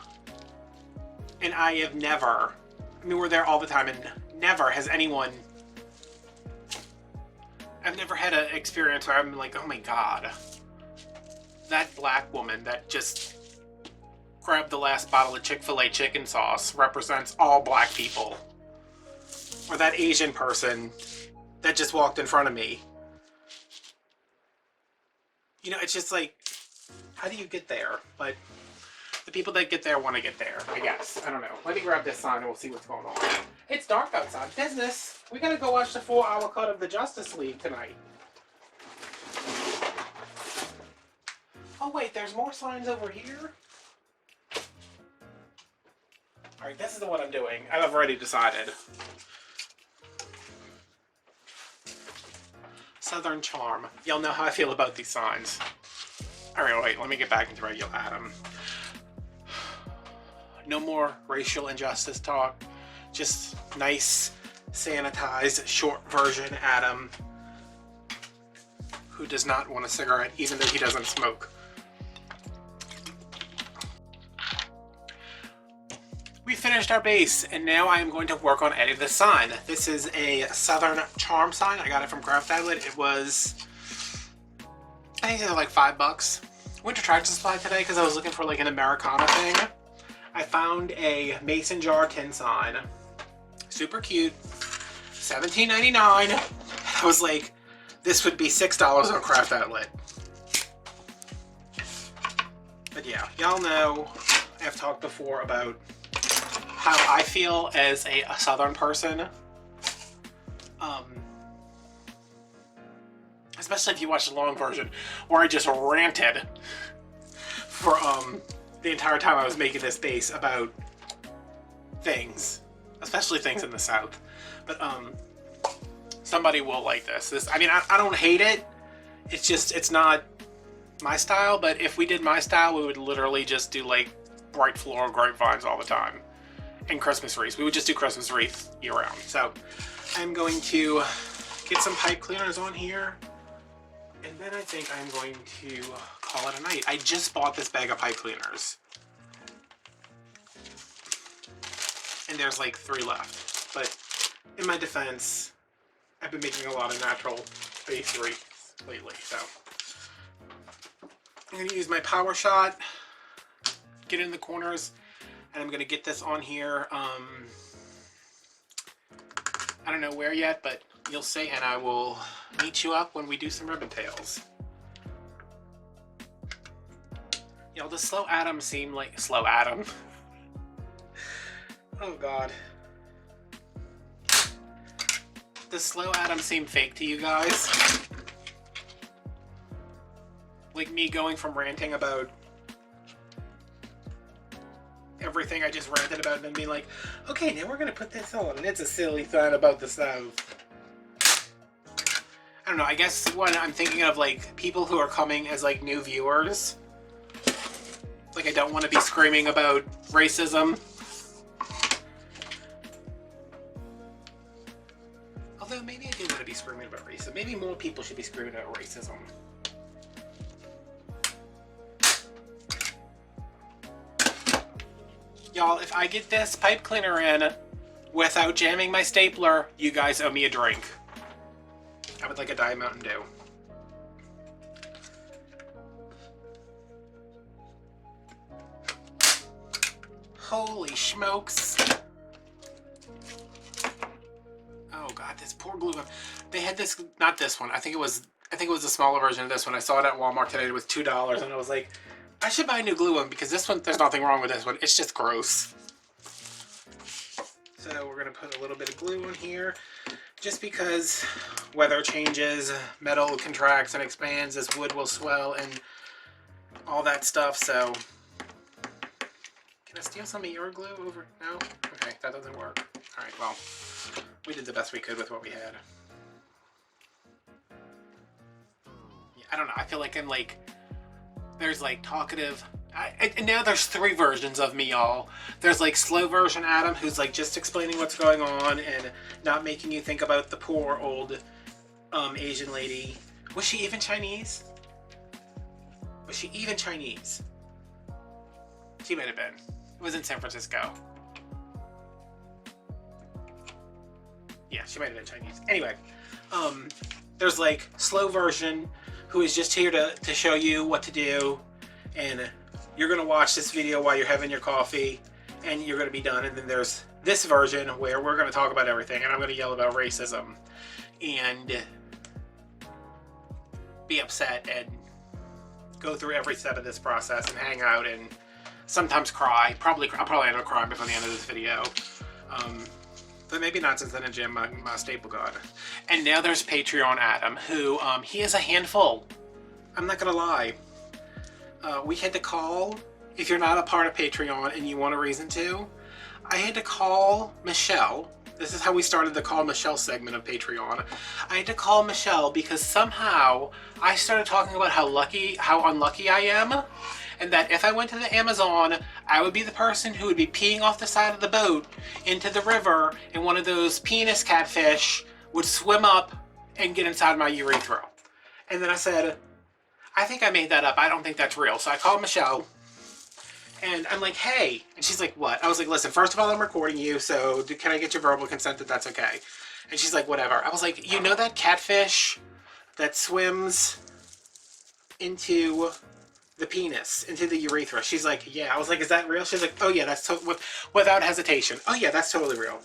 And I have never, I mean, we're there all the time and never has anyone, I've never had an experience where I'm like, oh my God. That black woman that just grabbed the last bottle of Chick-fil-A chicken sauce represents all black people. Or that Asian person that just walked in front of me. You know, it's just like, how do you get there? But the people that get there want to get there, I guess. I don't know. Let me grab this sign and we'll see what's going on. It's dark outside. Business. We gotta go watch the 4-hour cut of the Justice League tonight. Oh wait, there's more signs over here? Alright, this is the one I'm doing. I've already decided. Southern Charm. Y'all know how I feel about these signs. Alright, wait, let me get back into regular Adam. No more racial injustice talk. Just nice, sanitized, short version Adam, who does not want a cigarette even though he doesn't smoke. We finished our base, and now I am going to work on adding the sign. This is a Southern Charm sign. I got it from Craft Outlet. It was, I think it was like $5. Went to Tractor Supply today because I was looking for like an Americana thing. I found a mason jar tin sign. Super cute. $17.99. I was like, this would be $6 on Craft Outlet. But yeah, y'all know I've talked before about how I feel as a Southern person. Especially if you watch the long version, where I just ranted for the entire time I was making this base about things, especially things in the South. But somebody will like this. I mean, I don't hate it. It's just, it's not my style. But if we did my style, we would literally just do like bright floral grapevines all the time. And Christmas wreaths. We would just do Christmas wreath year round. So I'm going to get some pipe cleaners on here. And then I think I'm going to call it a night. I just bought this bag of pipe cleaners. And there's like 3 left. But in my defense, I've been making a lot of natural base wreaths lately. So I'm going to use my power shot, get in the corners, and I'm going to get this on here. I don't know where yet, but you'll see, and I will meet you up when we do some ribbon tails. Y'all, the slow Adam seemed like... Slow Adam? Oh god. Does slow Adam seem fake to you guys? Like me going from ranting about everything I just ranted about and then being like, okay, now we're gonna put this on, and it's a silly thought about the South. I don't know, I guess when I'm thinking of like people who are coming as like new viewers, like I don't want to be screaming about racism. Although maybe I do want to be screaming about racism. Maybe more people should be screaming about racism. Y'all, if I get this pipe cleaner in without jamming my stapler, you guys owe me a drink. I would like a Diet Mountain Dew. Holy smokes. Oh god, this poor glue gun. They had this, not this one. I think it was the smaller version of this one. I saw it at Walmart today. It was $2 and I was like, I should buy a new glue one because this one, there's nothing wrong with this one. It's just gross. So we're gonna put a little bit of glue on here just because weather changes, metal contracts and expands as wood will swell and all that stuff. So can I steal some of your glue over? No? Okay, that doesn't work. All right, well, we did the best we could with what we had. Yeah, I don't know, I feel like I'm like, there's like talkative, and now there's 3 versions of me, y'all. There's like slow version Adam, who's like just explaining what's going on and not making you think about the poor old Asian lady. Was she even Chinese? Was she even Chinese? She might have been. It was in San Francisco. Yeah, she might have been Chinese. Anyway, there's like slow version, who is just here to show you what to do, and you're gonna watch this video while you're having your coffee and you're gonna be done. And then there's this version where we're gonna talk about everything and I'm gonna yell about racism and be upset and go through every step of this process and hang out and sometimes cry. I'll probably end up crying before the end of this video. But maybe not, since then I jammed my staple gun. And now there's Patreon Adam, who, he is a handful. I'm not gonna lie. We had to call, if you're not a part of Patreon and you want a reason to, I had to call Michelle. This is how we started the Call Michelle segment of Patreon. I had to call Michelle because somehow I started talking about how unlucky I am. and that if I went to the Amazon, I would be the person who would be peeing off the side of the boat into the river, and one of those penis catfish would swim up and get inside my urethra. And then I said, I think I made that up. I don't think that's real. So I called Michelle, and I'm like, hey. And she's like, what? I was like, listen, first of all, I'm recording you, so can I get your verbal consent that that's okay? And she's like, whatever. I was like, you know that catfish that swims into the penis, into the urethra? She's like, yeah. I was like, is that real? She's like, oh yeah, that's without hesitation. Oh yeah, that's totally real.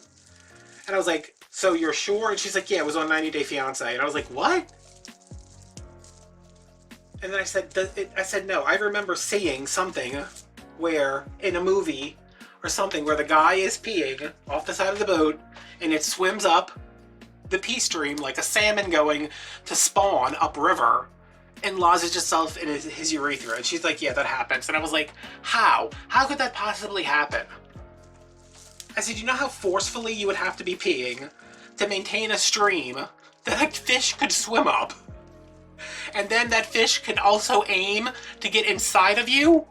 And I was like, so you're sure? And she's like, yeah, it was on 90 Day Fiancé. And I was like, what? And then I said, no, I remember seeing something where, in a movie or something, where the guy is peeing off the side of the boat and it swims up the pee stream like a salmon going to spawn upriver and lodges itself in his urethra. And she's like, yeah, that happens. And I was like, how? How could that possibly happen? I said, you know how forcefully you would have to be peeing to maintain a stream that a fish could swim up? And then that fish can also aim to get inside of you?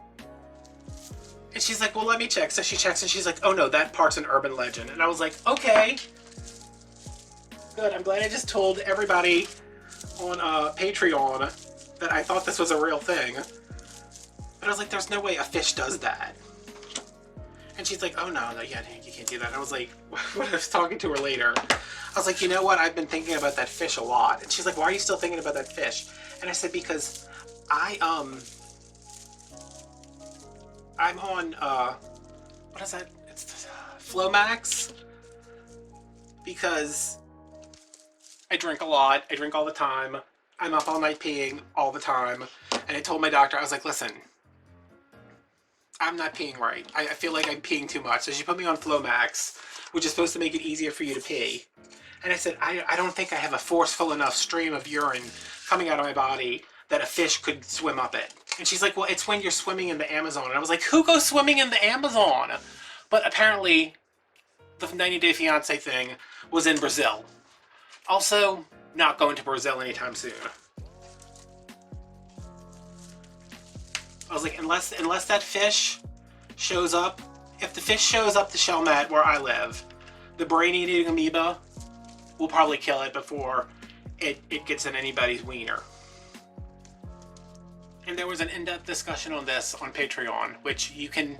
And she's like, well, let me check. So she checks and she's like, oh no, that part's an urban legend. And I was like, okay. Good, I'm glad I just told everybody on Patreon that I thought this was a real thing. But I was like, there's no way a fish does that. And she's like, oh no, yeah, you can't do that. And I was like, when I was talking to her later, I was like, you know what? I've been thinking about that fish a lot. And she's like, why are you still thinking about that fish? And I said, because I'm on, what is that? It's Flomax. Because I drink a lot. I drink all the time. I'm up all night peeing all the time. And I told my doctor, I was like, listen, I'm not peeing right. I feel like I'm peeing too much. So she put me on Flomax, which is supposed to make it easier for you to pee. And I said, I don't think I have a forceful enough stream of urine coming out of my body that a fish could swim up it. And she's like, well, it's when you're swimming in the Amazon. And I was like, who goes swimming in the Amazon? But apparently, the 90 Day Fiancé thing was in Brazil. Also, not going to Brazil anytime soon. I was like, unless that fish shows up, if the fish shows up to Chalmette where I live, the brain-eating amoeba will probably kill it before it gets in anybody's wiener. And there was an in-depth discussion on this on Patreon, which you can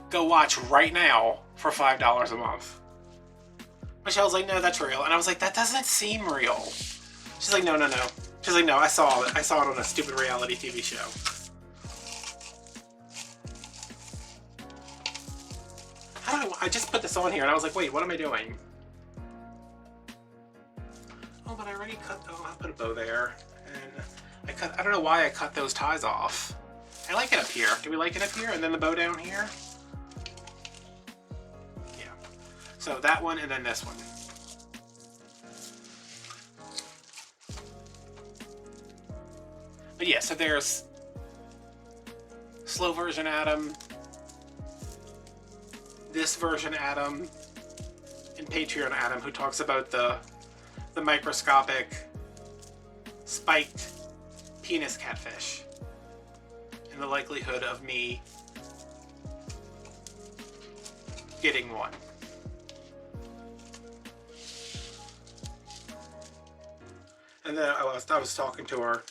go watch right now for $5 a month. Michelle's like, no, that's real. And I was like, that doesn't seem real. She's like, no. She's like, no, I saw it. I saw it on a stupid reality TV show. I just put this on here and I was like, wait, what am I doing? Oh, but I already cut, oh, I'll put a bow there. And I don't know why I cut those ties off. I like it up here. Do we like it up here? And then the bow down here? Yeah. So that one and then this one. But yeah, so there's slow version Adam, this version Adam, and Patreon Adam, who talks about the microscopic spiked penis catfish and the likelihood of me getting one. And then I was talking to her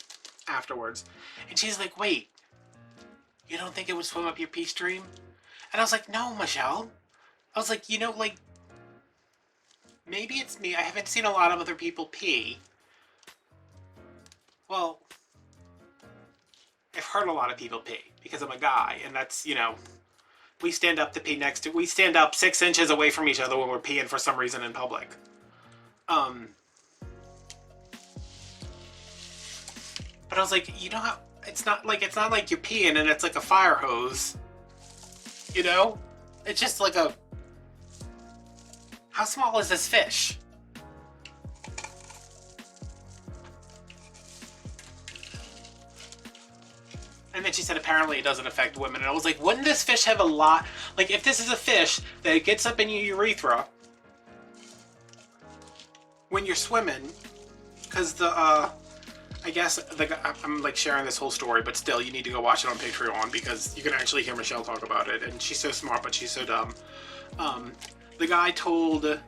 afterwards, and she's like, wait, you don't think it would swim up your pee stream? And I was like, no, Michelle. I was like, you know, like, maybe it's me. I haven't seen a lot of other people pee. Well, I've heard a lot of people pee because I'm a guy, and that's, you know, we stand up to pee we stand up 6 inches away from each other when we're peeing for some reason in public. But I was like, you know how, it's not like you're peeing and it's like a fire hose. You know? It's just like a... How small is this fish? And then she said apparently it doesn't affect women. And I was like, wouldn't this fish have a lot... Like, if this is a fish that gets up in your urethra when you're swimming, because the, I I guess I'm like sharing this whole story, but still, you need to go watch it on Patreon because you can actually hear Michelle talk about it, and she's so smart, but she's so dumb. The guy told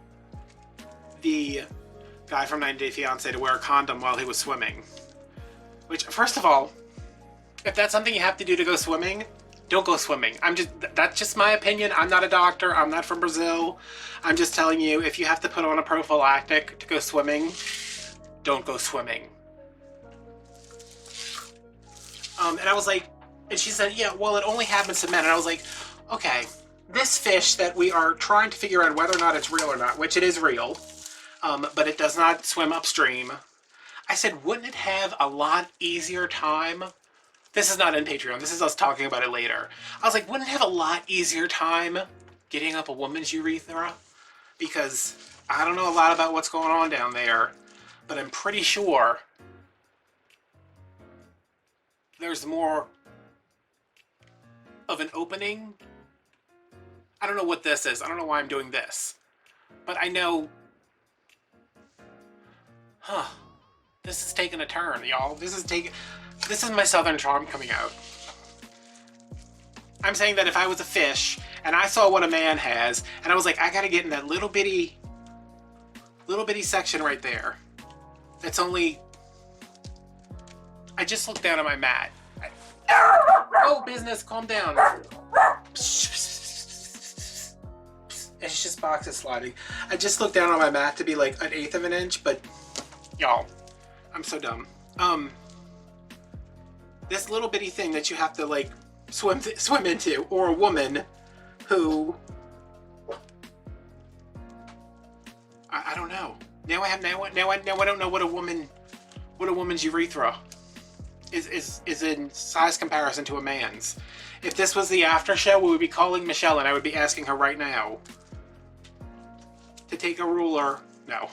the guy from 90 Day Fiancé to wear a condom while he was swimming. Which, first of all, if that's something you have to do to go swimming, don't go swimming. That's just my opinion. I'm not a doctor. I'm not from Brazil. I'm just telling you, if you have to put on a prophylactic to go swimming, don't go swimming. And I was like, and she said, yeah, well, it only happens to men. And I was like, okay, this fish that we are trying to figure out whether or not it's real or not, which it is real, but it does not swim upstream. I said, wouldn't it have a lot easier time? This is not in Patreon. This is us talking about it later. I was like, wouldn't it have a lot easier time getting up a woman's urethra? Because I don't know a lot about what's going on down there, but I'm pretty sure there's more of an opening. I don't know what this is. I don't know why I'm doing this. But I know... This is taking a turn, y'all. This is my southern charm coming out. I'm saying that if I was a fish, and I saw what a man has, and I was like, I gotta get in that little bitty section right there. That's only... I just looked down at my mat. Oh, business, calm down. It's just boxes sliding. I just looked down on my mat to be like 1/8 of an inch, but y'all, I'm so dumb. This little bitty thing that you have to like swim into, or a woman who I don't know. Now I don't know what a woman's urethra is in size comparison to a man's. If this was the after show, we would be calling Michelle and I would be asking her right now to take a ruler, no,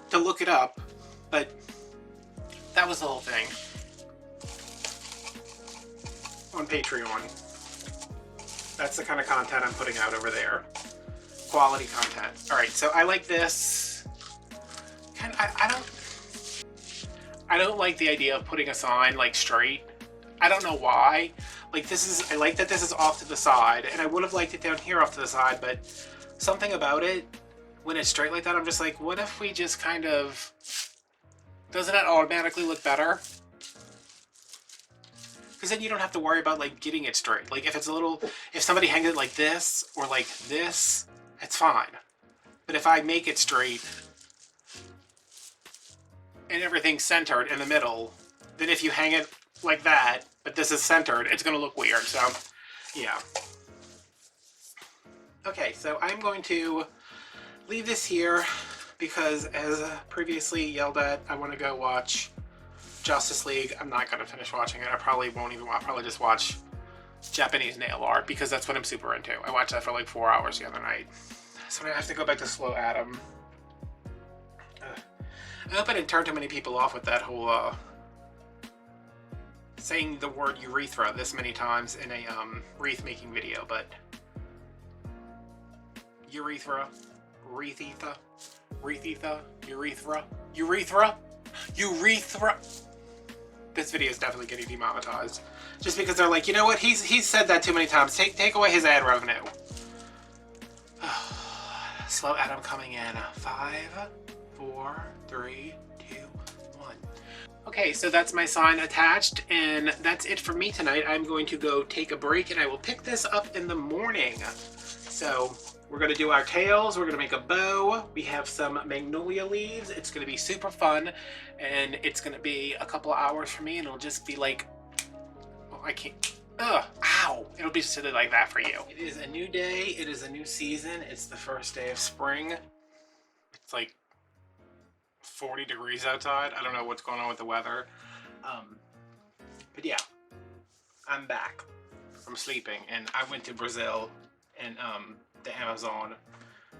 to look it up, but that was the whole thing on Patreon. That's the kind of content I'm putting out over there. Quality content. All right, so I like this. I don't like the idea of putting a sign like straight. I don't know why. Like I like that this is off to the side, and I would have liked it down here off to the side, but something about it, when it's straight like that, I'm just like, what if we just kind of, doesn't that automatically look better? Because then you don't have to worry about like getting it straight. Like if somebody hangs it like this or like this, it's fine. But if I make it straight and everything's centered in the middle, then if you hang it like that, but this is centered, it's gonna look weird, so yeah. Okay, so I'm going to leave this here because as previously yelled at, I want to go watch Justice League. I'm not going to finish watching it. I probably won't even watch, probably just watch Japanese nail art because that's what I'm super into. I watched that for like 4 hours the other night. So I have to go back to Slow Adam. I hope I didn't turn too many people off with that whole saying the word urethra this many times in a wreath making video, but urethra, wreathetha, urethra. This video is definitely getting demonetized. Just because they're like, you know what, he's said that too many times. Take away his ad revenue. Slow Adam coming in. 5, 4, 3, 2, 1. Okay, so that's my sign attached, and that's it for me tonight. I'm going to go take a break, and I will pick this up in the morning. So we're going to do our tails. We're going to make a bow. We have some magnolia leaves. It's going to be super fun, and it's going to be a couple of hours for me, and it'll just be like, oh, I can't. Ugh, ow. It'll be silly like that for you. It is a new day. It is a new season. It's the first day of spring. It's like 40 degrees outside. I don't know what's going on with the weather. But yeah, I'm back from sleeping, and I went to Brazil and the Amazon,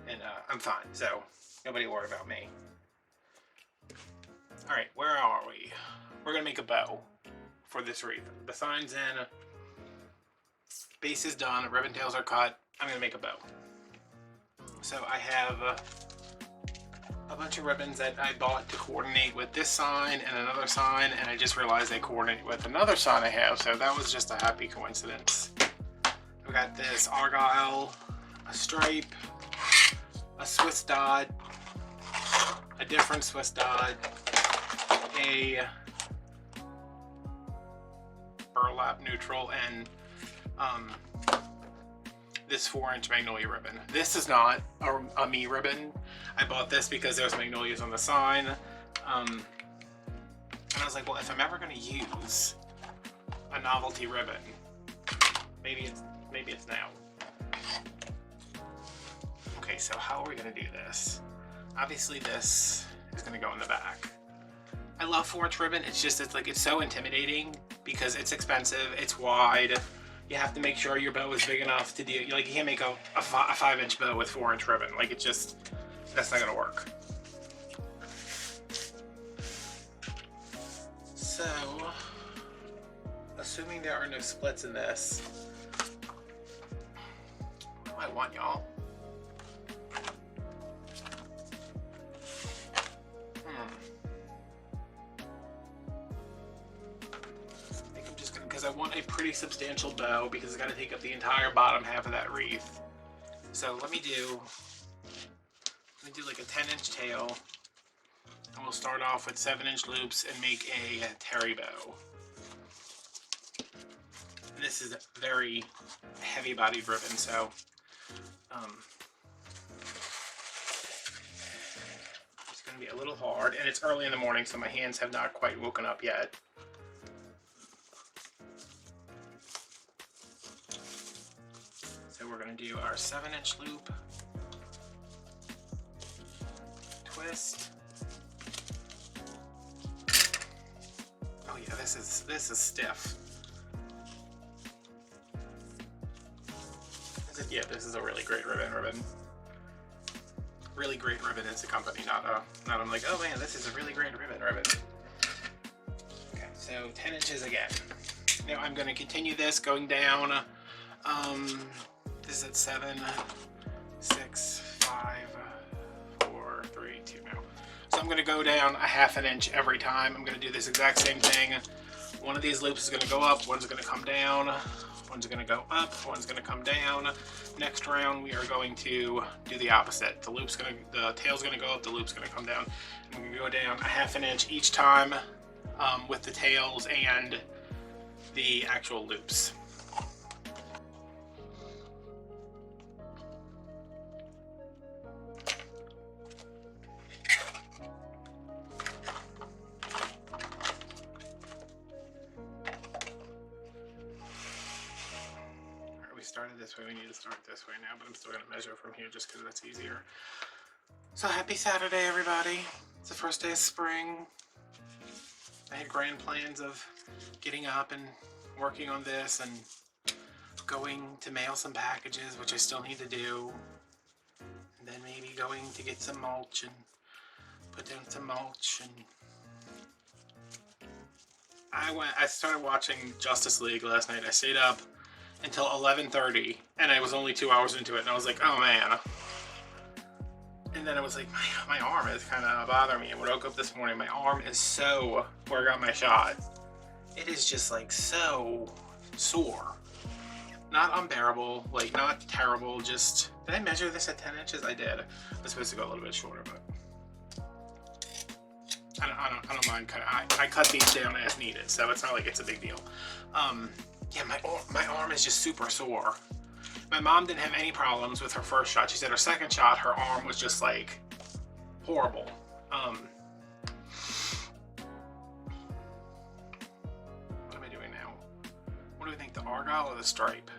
and I'm fine. So nobody worry about me. All right, where are we? We're gonna make a bow for this wreath. The sign's in, base is done, ribbon tails are cut. I'm gonna make a bow. So I have a bunch of ribbons that I bought to coordinate with this sign and another sign, and I just realized they coordinate with another sign I have, so that was just a happy coincidence. We got this Argyle, a stripe, a Swiss dot, a different Swiss dot, a burlap neutral, and this 4-inch magnolia ribbon. This is not a me ribbon. I bought this because there's magnolias on the sign. And I was like, well, if I'm ever gonna use a novelty ribbon, maybe it's now. Okay, so how are we gonna do this? Obviously this is gonna go in the back. I love 4-inch ribbon. It's so intimidating because it's expensive, it's wide. You have to make sure your bow is big enough to do, like, you can't make a 5-inch bow with 4-inch ribbon. Like, that's not gonna work. So, assuming there are no splits in this, what do I want, y'all? Because I want a pretty substantial bow because it's got to take up the entire bottom half of that wreath. So let me do like a 10-inch tail, and we'll start off with 7-inch loops and make a terry bow. And this is a very heavy-bodied ribbon, so it's going to be a little hard, and it's early in the morning, so my hands have not quite woken up yet. So we're going to do our 7-inch loop, twist. Oh yeah, this is stiff. Yeah, this is a really great ribbon. Really great ribbon is the company, not I'm like, oh man, this is a really great ribbon. Okay, so 10 inches again. Now I'm going to continue this going down. This is at 7, 6, 5, 4, 3, 2 now. So I'm going to go down a 1/2 inch every time. I'm going to do this exact same thing. One of these loops is going to go up, one's going to come down, one's going to go up, one's going to come down. Next round we are going to do the opposite. The tail's going to go up, the loop's going to come down. I'm going to go down a 1/2 inch each time with the tails and the actual loops. Started this way, we need to start this way now, but I'm still going to measure from here just because that's easier. So happy Saturday, everybody. It's the first day of spring. I had grand plans of getting up and working on this and going to mail some packages, which I still need to do, and then maybe going to get some mulch and put down some mulch. And I started watching Justice League last night. I stayed up until 11:30, and I was only 2 hours into it, and I was like, oh man. And then I was like, my arm is kind of bothering me. And when I woke up this morning, my arm is so, where I got my shot, it is just like so sore. Not unbearable, like not terrible, just, did I measure this at 10 inches? I did. I was supposed to go a little bit shorter, but I don't mind. I cut these down as needed, so it's not like it's a big deal. Yeah, my arm is just super sore. My mom didn't have any problems with her first shot. She said her second shot, her arm was just like horrible. What am I doing now? What do we think, the Argyle or the stripe?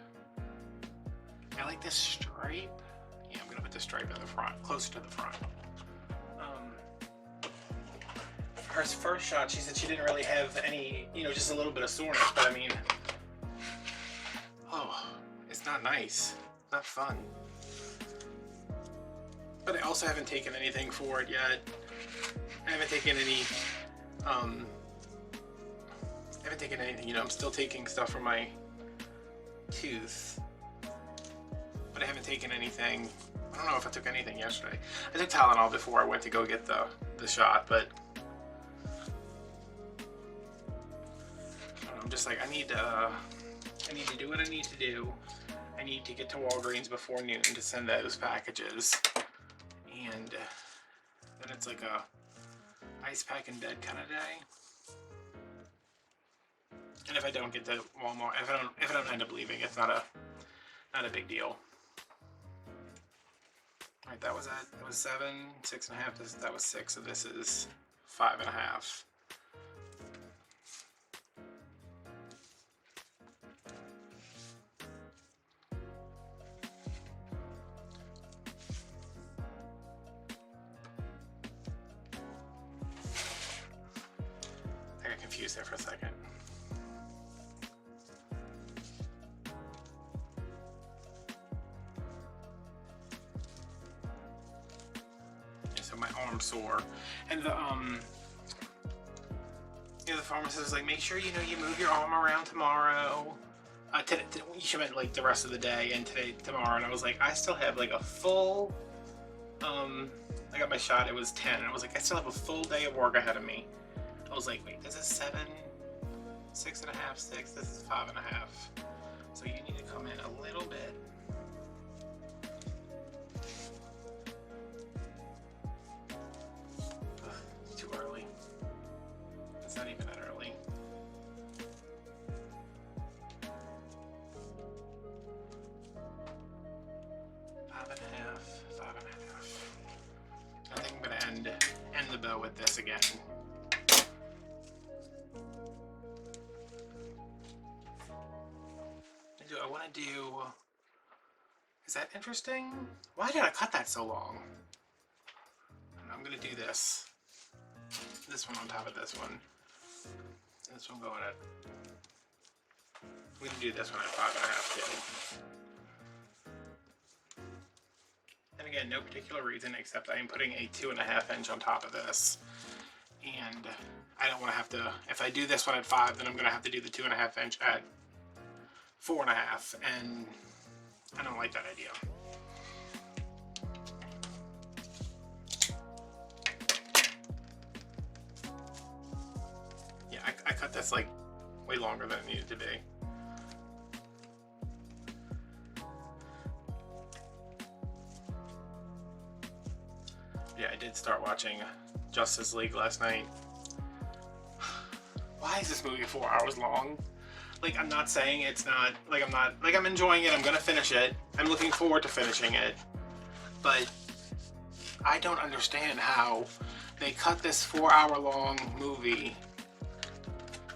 I like this stripe. Yeah, I'm gonna put the stripe at the front, closer to the front. Her first shot, she said she didn't really have any, just a little bit of soreness, but I mean, oh, it's not nice, not fun. But I also haven't taken anything for it yet. I haven't taken any, I'm still taking stuff from my tooth, but I haven't taken anything I don't know if I took anything yesterday. I took Tylenol before I went to go get the shot, but I'm just like, I need to do what I need to do. I need to get to Walgreens before noon to send those packages, and then it's like a ice pack in bed kind of day. And if I don't get to Walmart, if I don't end up leaving, it's not a big deal. All right, that was 7, 6.5. That was 6, so this is 5.5. I got confused there for a second. So my arm's sore, and the pharmacist was like, make sure you move your arm around tomorrow. She meant like the rest of the day and tomorrow, and I was like, I still have like a full. I got my shot. It was 10, and I was like, I still have a full day of work ahead of me. I was like, wait, this is 7, 6.5, 6. This is 5.5. So you need to come in a little bit. Too early. It's not even that early. Five and a half. I think I'm gonna end the bow with this again. I want to do. Is that interesting? Why did I cut that so long? I'm gonna do this. This one on top of this one. This one going at. I'm gonna do this one at 5.5 too. And again, no particular reason except I am putting a 2.5 inch on top of this, and I don't want to have to. If I do this one at 5, then I'm gonna have to do the 2.5 inch at 4.5, and I don't like that idea. Yeah, I cut this like way longer than it needed to be. Yeah, I did start watching Justice League last night. Why is this movie 4 hours long? Like, I'm not saying it's not, like, I'm enjoying it, I'm gonna finish it, I'm looking forward to finishing it, but I don't understand how they cut this 4 hour long movie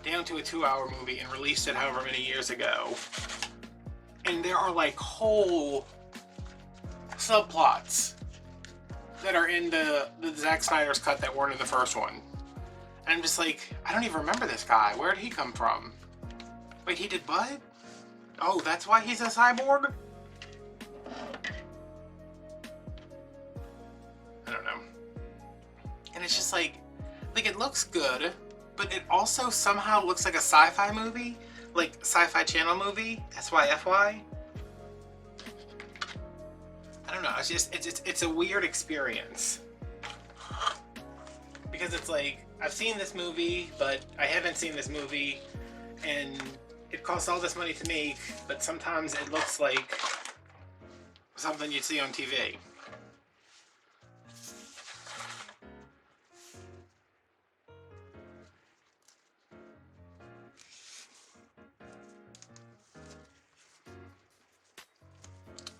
down to a 2 hour movie and released it however many years ago, and there are like whole subplots that are in the Zack Snyder's cut that weren't in the first one, and I'm just like, I don't even remember this guy, where did he come from? Wait, he did what? Oh, that's why he's a cyborg? I don't know. And it's just like it looks good, but it also somehow looks like a sci-fi movie, like Sci-Fi Channel movie, SYFY. I don't know, it's a weird experience. Because it's like, I've seen this movie, but I haven't seen this movie, and it costs all this money to make, but sometimes it looks like something you'd see on TV.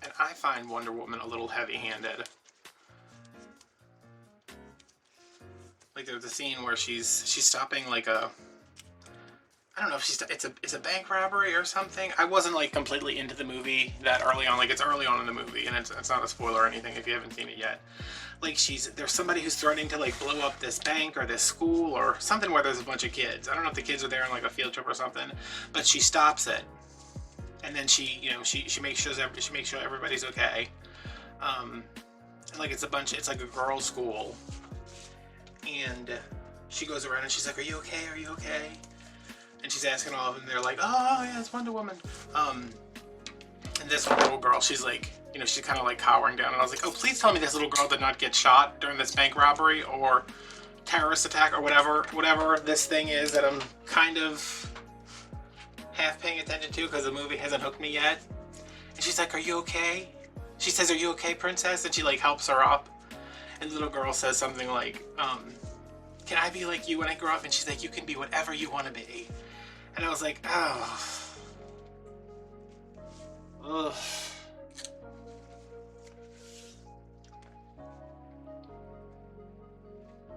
And I find Wonder Woman a little heavy-handed. Like, there's a scene where she's stopping like a, I don't know if it's a bank robbery or something. I wasn't like completely into the movie that early on. Like, it's early on in the movie, and it's not a spoiler or anything if you haven't seen it yet. Like, there's somebody who's threatening to like blow up this bank or this school or something where there's a bunch of kids. I don't know if the kids are there on like a field trip or something, but she stops it, and then she makes sure everybody's okay. And like it's like a girls' school, and she goes around and she's like, "Are you okay? Are you okay?" And she's asking all of them. They're like, "Oh yeah, it's Wonder Woman." And this little girl, she's like, you know, she's kind of like cowering down, and I was like, oh, please tell me this little girl did not get shot during this bank robbery or terrorist attack or whatever this thing is that I'm kind of half paying attention to because the movie hasn't hooked me yet. And she's like, are you okay? She says, are you okay, princess? And she like helps her up. And the little girl says something like, can I be like you when I grow up? And she's like, you can be whatever you want to be. And I was like, oh. Ugh.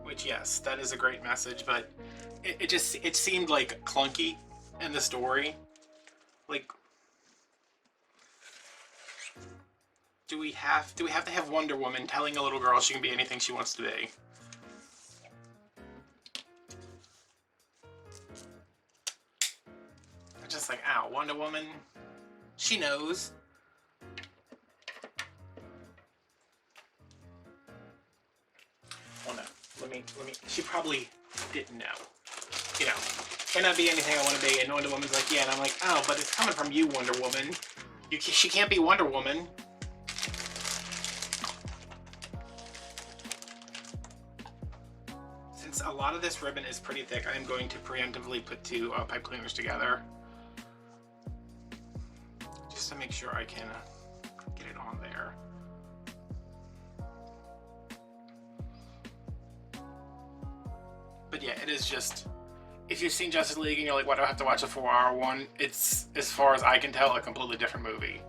Which, yes, that is a great message, but it seemed like clunky in the story. Like, do we have to have Wonder Woman telling a little girl she can be anything she wants to be? I'm just like, ow, Wonder Woman, she knows. Well, no, let me, she probably didn't know. You know, may not be anything I want to be, and Wonder Woman's like, yeah, and I'm like, oh, but it's coming from you, Wonder Woman. She can't be Wonder Woman. Since a lot of this ribbon is pretty thick, I am going to preemptively put 2 pipe cleaners together. Just to make sure I can get it on there. But yeah, it is just, if you've seen Justice League and you're like, why do I have to watch a 4-hour one? It's, as far as I can tell, a completely different movie.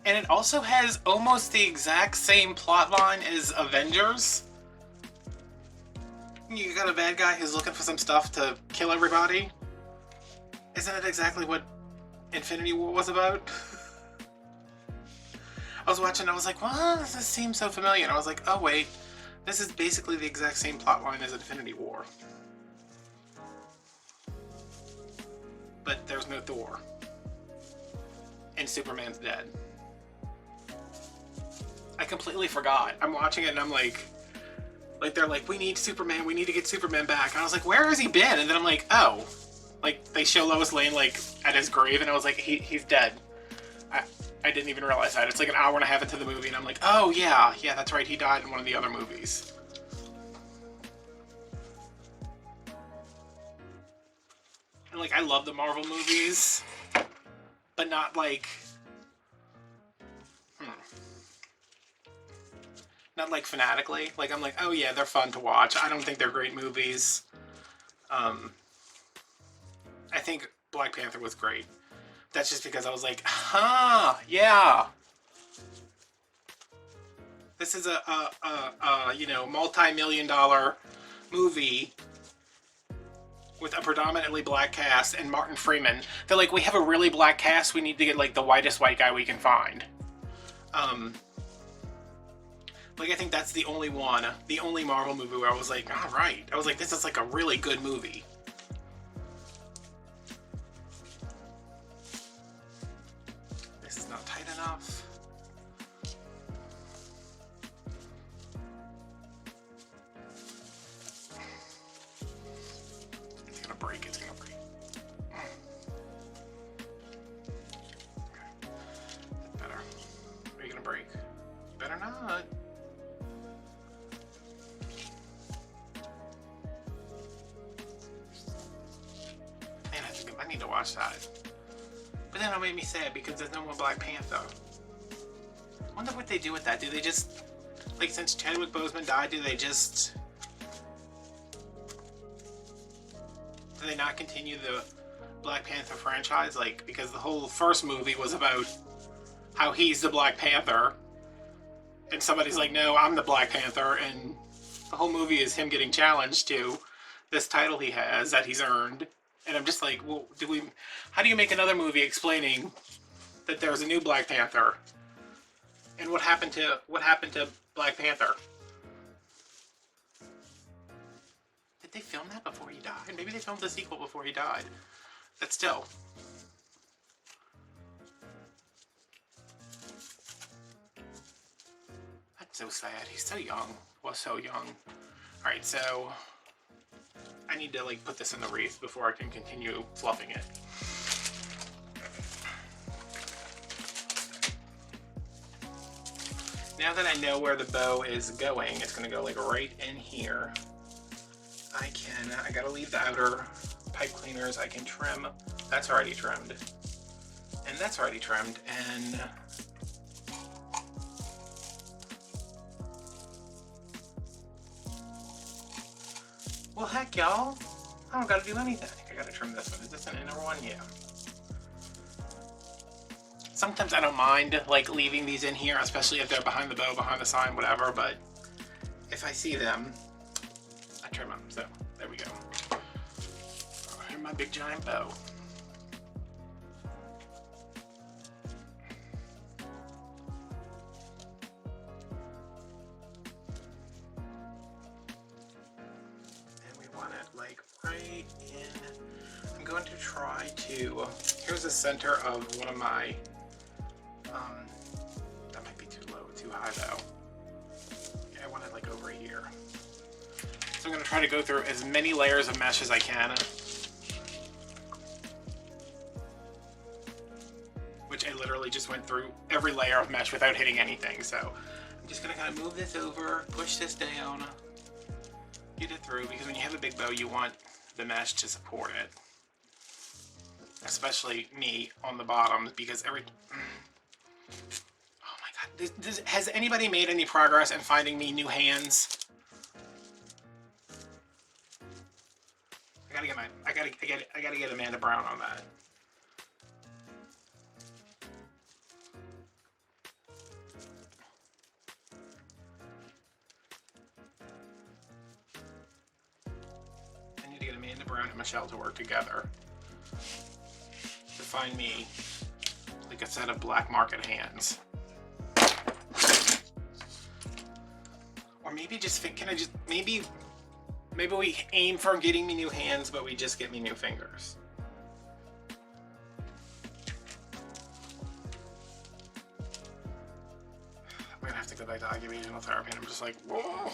And it also has almost the exact same plotline as Avengers. You got a bad guy who's looking for some stuff to kill everybody. Isn't it exactly what Infinity War was about? I was watching, I was like, well, this seems so familiar. And I was like, oh wait, this is basically the exact same plotline as Infinity War. But there's no Thor. And Superman's dead. I completely forgot. I'm watching it and I'm like they're like, we need Superman, we need to get Superman back. And I was like, where has he been? And then I'm like, oh. Like, they show Lois Lane, like, at his grave, and I was like, he's dead. I didn't even realize that. It's like an hour and a half into the movie, and I'm like, oh, yeah, that's right, he died in one of the other movies. And, like, I love the Marvel movies, but not, like... Not, like, fanatically. Like, I'm like, oh, yeah, they're fun to watch. I don't think they're great movies. I think Black Panther was great. That's just because I was like, huh, yeah. This is a you know, multi-million-dollar movie with a predominantly black cast and Martin Freeman. They're like, we have a really black cast, we need to get, like, the whitest white guy we can find. Like, I think that's the only Marvel movie where I was like, all right. I was like, this is, like, a really good movie. This is not tight enough. It's gonna break, it's gonna break. Okay. That's better. Are you gonna break? You better not. I need to watch that. But then it'll make me sad because there's no more Black Panther. I wonder what they do with that. Do they just, like, since Chadwick Boseman died, do they not continue the Black Panther franchise? Like, because the whole first movie was about how he's the Black Panther, and somebody's like, no, I'm the Black Panther, and the whole movie is him getting challenged to this title he has that he's earned. And I'm just like, well, how do you make another movie explaining that there's a new Black Panther? And what happened to Black Panther? Did they film that before he died? Maybe they filmed the sequel before he died. But still. That's so sad. He's so young. Was so young. Alright, so I need to, like, put this in the wreath before I can continue fluffing it. now that I know where the bow is going, it's gonna go like right in here. I gotta leave the outer pipe cleaners. I can trim. That's already trimmed. And that's already trimmed. And well, heck, y'all. I don't gotta do anything. I gotta trim this one. Is this an inner one? Yeah. Sometimes I don't mind like leaving these in here, especially if they're behind the bow, behind the sign, whatever, but if I see them, I trim them. So there we go. Here's my big giant bow. And we want it like right in. I'm going to try to, here's the center of one of my, that might be too low, too high though. Yeah, I want it like over here. So I'm going to try to go through as many layers of mesh as I can. Which I literally just went through every layer of mesh without hitting anything. So I'm just going to kind of move this over, push this down, get it through, because when you have a big bow, you want the mesh to support it. Especially me on the bottoms, because every... Oh my god. Has anybody made any progress in finding me new hands? I gotta get Amanda Brown on that. I need to get Amanda Brown and Michelle to work together to find me like a set of black market hands. Or maybe just, maybe we aim for getting me new hands, but we just get me new fingers. I'm gonna have to go back to occupational therapy, and I'm just like, whoa.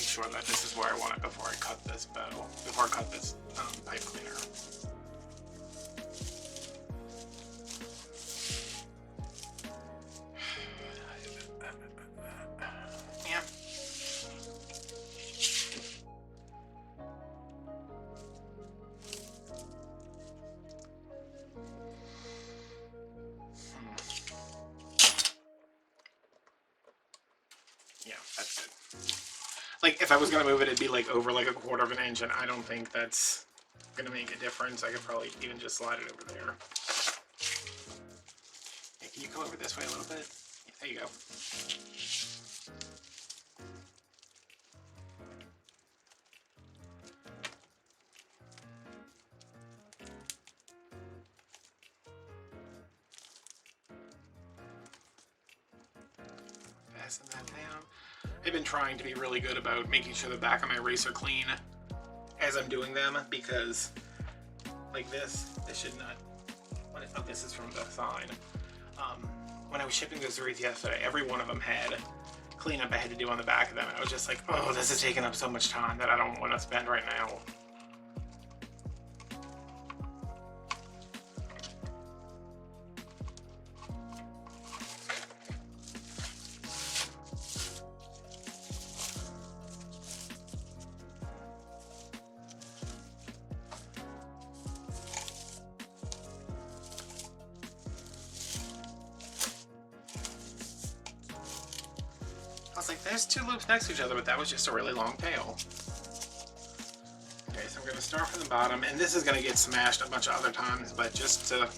Sure that this is where I want it before I cut this bow, before I cut this pipe cleaner. Yeah. Yeah, that's good. Like, if I was going to move it, it'd be like over like 1/4 of an inch, and I don't think that's going to make a difference. I could probably even just slide it over there. Hey, can you go over this way a little bit? Yeah, there you go. Fasten that down. I've been trying to be really good about making sure the back of my wreaths are clean as I'm doing them, because like this should not, oh, this is from the sign. When I was shipping those wreaths yesterday, every one of them had cleanup I had to do on the back of them, and I was just like, oh, this is taking up so much time that I don't want to spend right now. I was like, there's 2 loops next to each other, but that was just a really long tail. Okay, so I'm going to start from the bottom, and this is going to get smashed a bunch of other times, but just to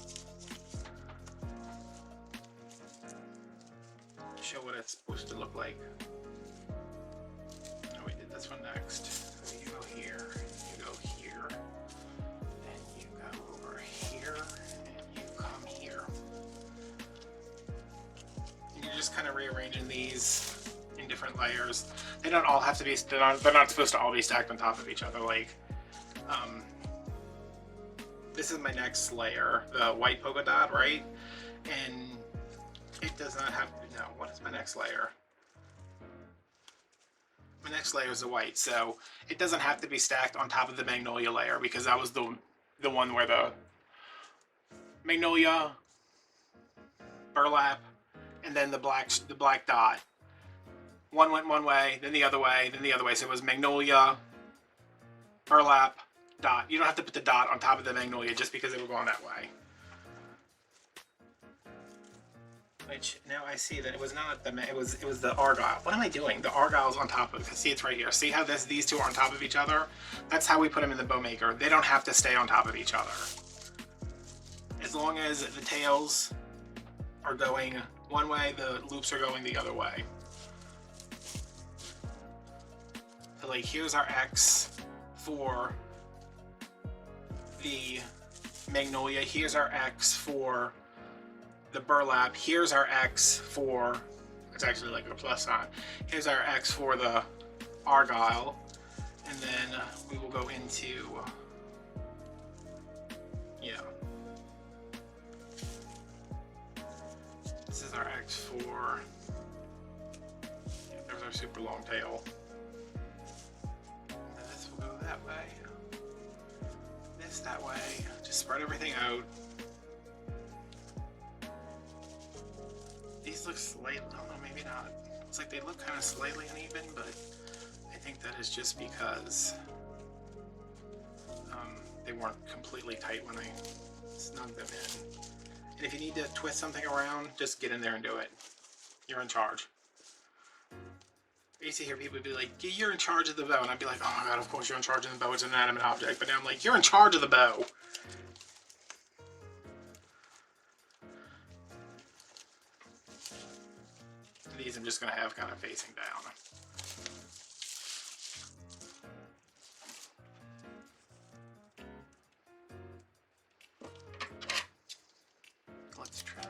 show what it's supposed to look like. Oh, we did this one next. So you go here, you go here, then you go over here, and you come here. And you're just kind of rearranging these in different layers. They don't all have to be, they're not supposed to all be stacked on top of each other. Like, this is my next layer, the white polka dot, right? And it does not have, no, what is my next layer? My next layer is the white, so it doesn't have to be stacked on top of the magnolia layer, because that was the one where the magnolia, burlap, and then the black dot. One went one way, then the other way, then the other way. So it was magnolia, burlap, dot. You don't have to put the dot on top of the magnolia just because they were going that way. Which now I see that it was not the it was the argyle. What am I doing? The argyle's on top of it. See, it's right here. See how these two are on top of each other? That's how we put them in the bow maker. They don't have to stay on top of each other. As long as the tails are going one way, the loops are going the other way. So like here's our X for the magnolia. Here's our X for the burlap. Here's our X for, it's actually like a plus sign. Here's our X for the argyle. And then we will go into, yeah. This is our X for, yeah, there's our super long tail. And then this will go that way. This that way. Just spread everything out. These look slightly, no, maybe not. It's like they look kind of slightly uneven, but I think that is just because they weren't completely tight when I snugged them in. And if you need to twist something around, just get in there and do it. You're in charge. I used to hear people be like, yeah, you're in charge of the bow. And I'd be like, oh my God, of course you're in charge of the bow. It's an inanimate object. But now I'm like, you're in charge of the bow. These I'm just going to have kind of facing down. Let's trim.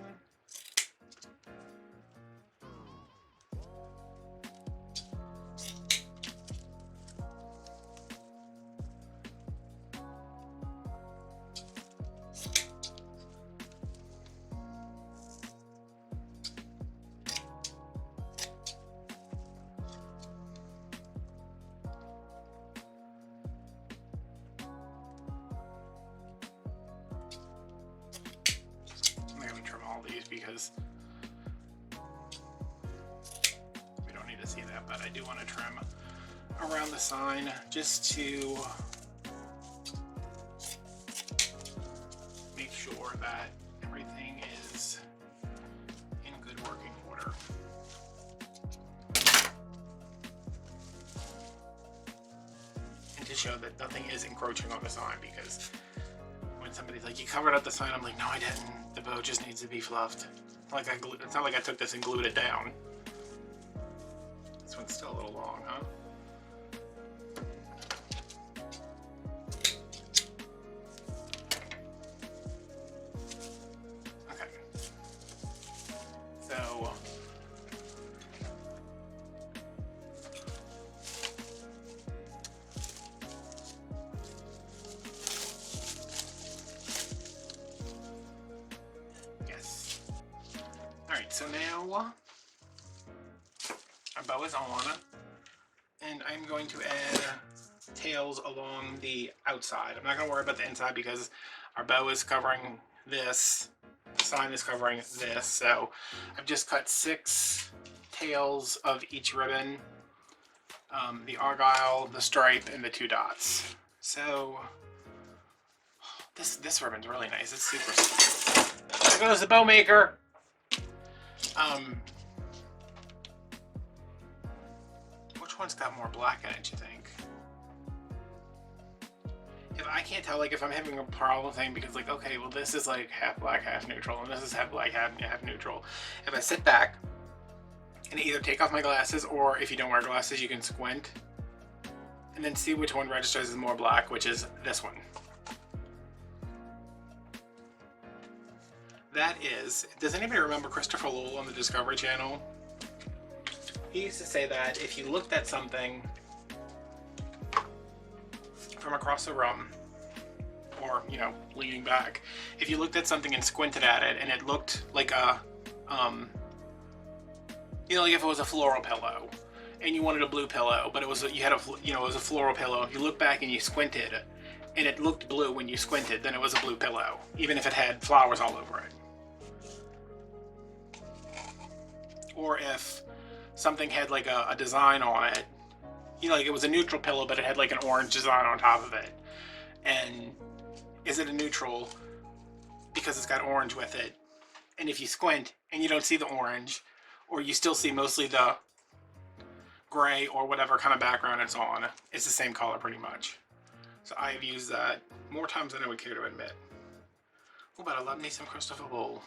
These because we don't need to see that, but I do want to trim around the sign just to make sure that everything is in good working order. And to show that nothing is encroaching on the sign, because when somebody's like, you covered up the sign, I'm like, no I didn't. The bow just needs to be fluffed. Like it's not like I took this and glued it down. This one's still a little long, huh? Okay. So so now our bow is on, and I'm going to add tails along the outside. I'm not going to worry about the inside because our bow is covering this, the sign is covering this, so I've just cut 6 tails of each ribbon, the argyle, the stripe, and the 2 dots. So this ribbon's really nice. It's super. There goes the bow maker. Which one's got more black in it, you think? If I can't tell, like, if I'm having a problem thing, because, like, okay, well, this is, like, half black, half neutral, and this is half black, half neutral. If I sit back and either take off my glasses, or if you don't wear glasses, you can squint, and then see which one registers as more black, which is this one. That is, does anybody remember Christopher Lowell on the Discovery Channel? He used to say that if you looked at something from across the room, or, you know, leaning back. If you looked at something and squinted at it and it looked like a, you know, like if it was a floral pillow and you wanted a blue pillow, but it was, you had a, you know, it was a floral pillow. If you look back and you squinted and it looked blue when you squinted, then it was a blue pillow, even if it had flowers all over it. Or if something had like a design on it, you know, like it was a neutral pillow, but it had like an orange design on top of it. And is it a neutral because it's got orange with it? And if you squint and you don't see the orange, or you still see mostly the gray or whatever kind of background it's on, it's the same color pretty much. So I have used that more times than I would care to admit. Oh, but I love me some Christopher Wool.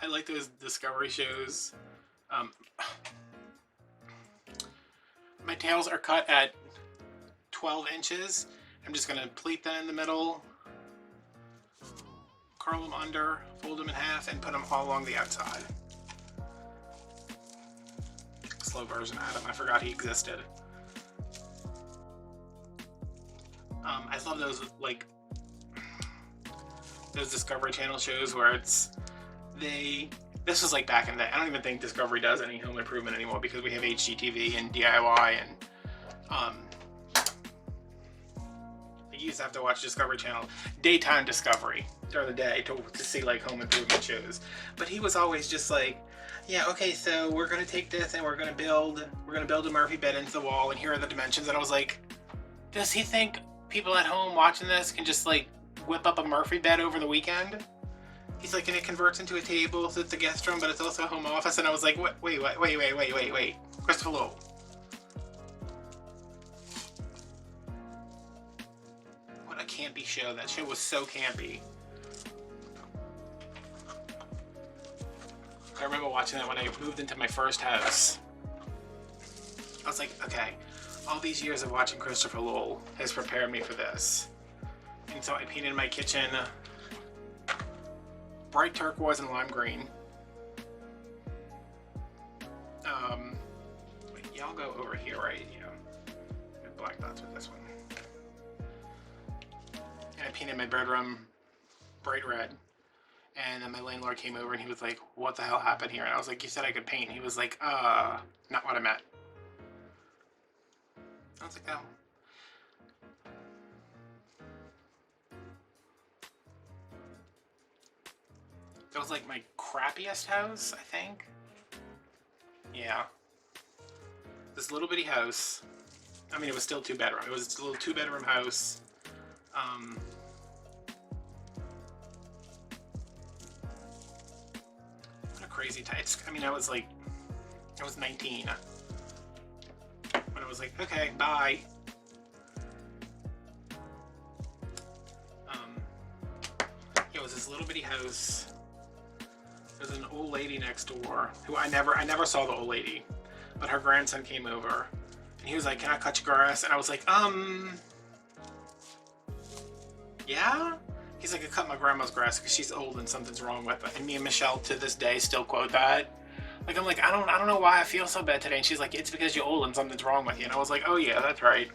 I like those Discovery shows. My tails are cut at 12 inches. I'm just gonna pleat that in the middle, curl them under, fold them in half, and put them all along the outside. Slow version Adam, I forgot he existed. I love those, like, those Discovery Channel shows where it's, this was like back in the day. I don't even think Discovery does any home improvement anymore because we have HGTV and DIY, and I used to have to watch Discovery Channel, daytime Discovery during the day to see like home improvement shows. But he was always just like, yeah, okay, so we're gonna take this and we're gonna build a Murphy bed into the wall, and here are the dimensions. And I was like, does he think people at home watching this can just like whip up a Murphy bed over the weekend? He's like, and it converts into a table, so it's a guest room, but it's also a home office. And I was like, wait, Christopher Lowell. What a campy show. That show was so campy. I remember watching that when I moved into my first house. I was like, okay, all these years of watching Christopher Lowell has prepared me for this. And so I painted my kitchen bright turquoise and lime green. Wait, y'all go over here, right? Yeah. Black dots with this one. And I painted my bedroom bright red. And then my landlord came over and he was like, what the hell happened here? And I was like, you said I could paint. He was like, not what I meant. I was like, oh. That was like my crappiest house, I think. Yeah. This little bitty house. I mean, it was still 2-bedroom. It was a little 2-bedroom house. What a crazy time. I mean, I was 19 when I was like, okay, bye. It was this little bitty house. There's an old lady next door who I never saw the old lady, but her grandson came over and he was like, can I cut your grass? And I was like, yeah? He's like, I cut my grandma's grass because she's old and something's wrong with it. And me and Michelle to this day still quote that. Like, I'm like, I don't know why I feel so bad today. And she's like, it's because you're old and something's wrong with you. And I was like, oh yeah, that's right.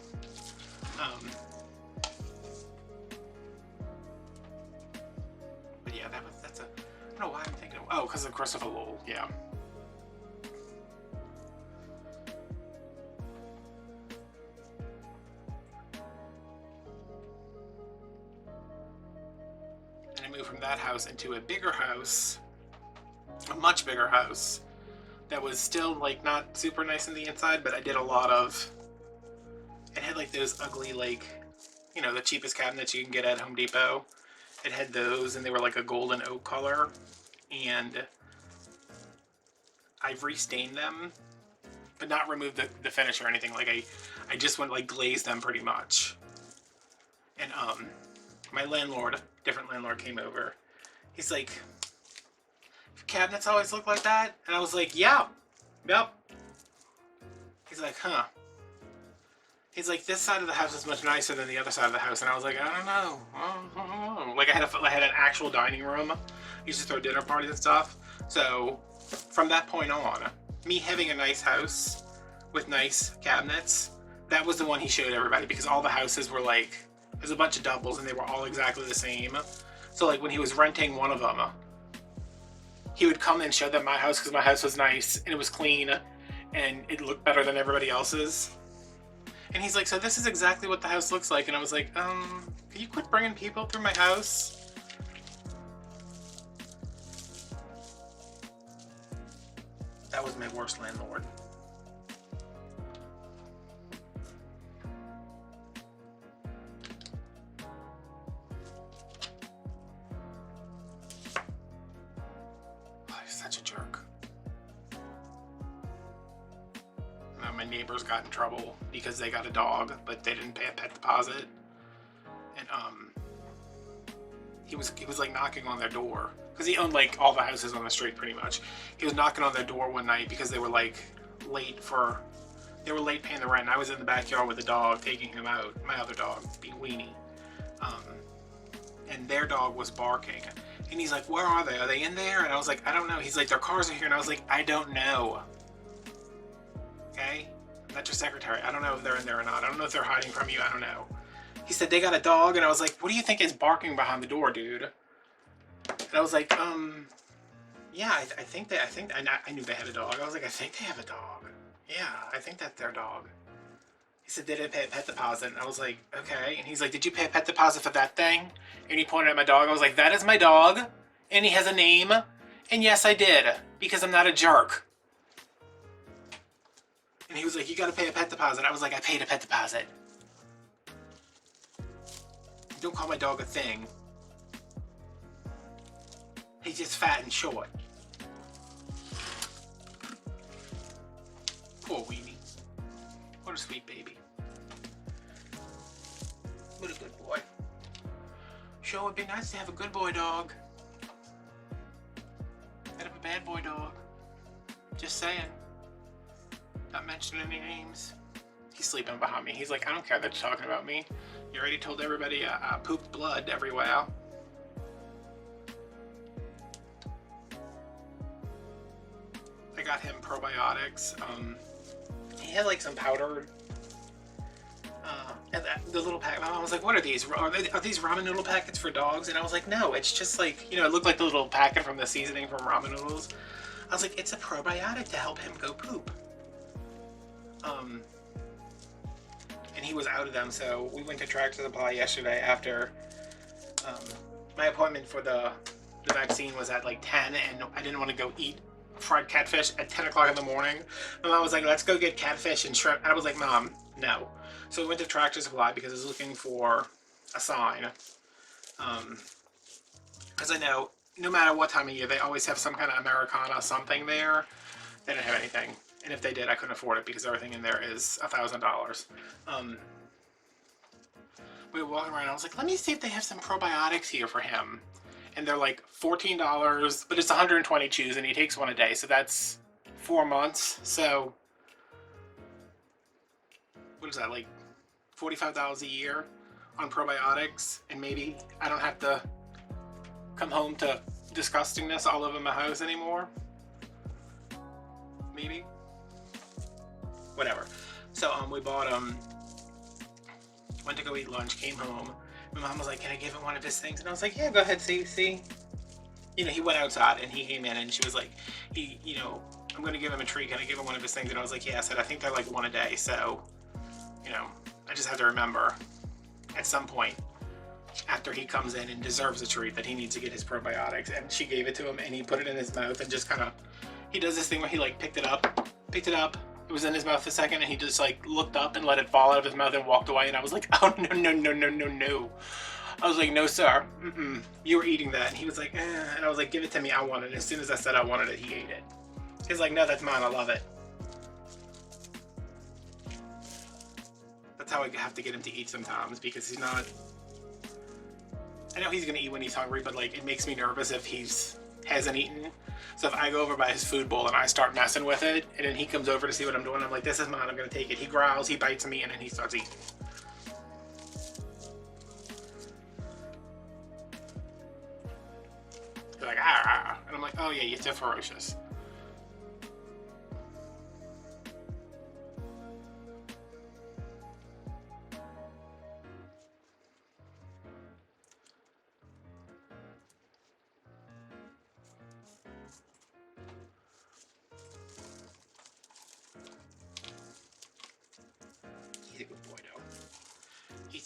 But yeah, that's a, I don't know why I'm thinking, oh, because of Christopher Lowell, yeah. And I moved from that house into a bigger house, a much bigger house, that was still like not super nice in the inside, but I did a lot of, it had like those ugly, like, you know, the cheapest cabinets you can get at Home Depot. It had those, and they were like a golden oak color, and I've restained them, but not removed the finish or anything. Like I just went like glazed them pretty much. And my landlord, different landlord, came over. He's like, cabinets always look like that? And I was like, yeah, yep. He's like, huh. He's like, this side of the house is much nicer than the other side of the house. And I was like, I don't know. Like I had an actual dining room. I used to throw dinner parties and stuff. So from that point on, me having a nice house with nice cabinets, That was the one he showed everybody because all the houses were like, there's a bunch of doubles and they were all exactly the same. So like when he was renting one of them, he would come and show them my house because my house was nice and it was clean and it looked better than everybody else's. And he's like, so this is exactly what the house looks like. And I was like, can you quit bringing people through my house? That was my worst landlord. Oh, he's such a jerk. My neighbors got in trouble because they got a dog, but they didn't pay a pet deposit. And he was like knocking on their door because he owned like all the houses on the street pretty much. He was knocking on their door one night because they were like late paying the rent. I was in the backyard with the dog taking him out, my other dog being Weenie, and their dog was barking. And he's like, where are they? Are they in there? And I was like, I don't know. He's like, their cars are here. And I was like, I don't know. Okay? I'm not your secretary. I don't know if they're in there or not. I don't know if they're hiding from you. I don't know. He said, they got a dog. And I was like, what do you think is barking behind the door, dude? And I was like, yeah, I knew they had a dog. I was like, I think they have a dog. Yeah, I think that's their dog. He said they didn't pay a pet deposit. And I was like, okay. And he's like, did you pay a pet deposit for that thing? And he pointed at my dog. I was like, that is my dog. And he has a name. And yes, I did. Because I'm not a jerk. And he was like, you gotta pay a pet deposit. I was like, I paid a pet deposit. Don't call my dog a thing. He's just fat and short. Poor Weenie. What a sweet baby. What a good boy. Sure would be nice to have a good boy dog. Instead of a bad boy dog. Just saying. Not mentioning any names. He's sleeping behind me. He's like, I don't care that you're talking about me. You already told everybody I pooped blood everywhere. I got him probiotics. He had like some powdered, and the little pack. My mom was like, what are these? Are these ramen noodle packets for dogs? And I was like, no, it's just like, you know, it looked like the little packet from the seasoning from ramen noodles. I was like, it's a probiotic to help him go poop. And he was out of them, so we went to Tractor Supply yesterday after my appointment for the vaccine was at like 10, and I didn't want to go eat fried catfish at 10 o'clock in the morning. My mom was like, let's go get catfish and shrimp. I was like, Mom, no. So we went to Tractor Supply because I was looking for a sign. Because I know no matter what time of year, they always have some kind of Americana something there. They didn't have anything. And if they did, I couldn't afford it because everything in there is $1,000. We were walking around, I was like, let me see if they have some probiotics here for him. And they're like $14, but it's 120 chews and he takes one a day. So that's 4 months. So what is that, like $45 a year on probiotics? And maybe I don't have to come home to disgustingness all over my house anymore. Maybe. Whatever. So we bought went to go eat lunch, came home. My mom was like, can I give him one of his things? And I was like, yeah, go ahead, see. You know, he went outside and he came in and she was like, you know, I'm gonna give him a treat, can I give him one of his things? And I was like, yeah. I said, I think they're like one a day, so, you know, I just have to remember at some point after he comes in and deserves a treat that he needs to get his probiotics. And she gave it to him and he put it in his mouth and just kind of, he does this thing where he like picked it up, it was in his mouth a second and he just like looked up and let it fall out of his mouth and walked away. And I was like, oh no. I was like, no sir, you were eating that. And he was like, eh. And I was like, give it to me, I want it. And as soon as I said I wanted it, he ate it. He's like, no, that's mine, I love it. That's how I have to get him to eat sometimes because he's not, I know he's gonna eat when he's hungry, but like it makes me nervous if hasn't eaten. So if I go over by his food bowl and I start messing with it, and then he comes over to see what I'm doing, I'm like, this is mine, I'm gonna take it. He growls, he bites me, and then he starts eating. He's like, ah, and I'm like, oh yeah, you're so ferocious.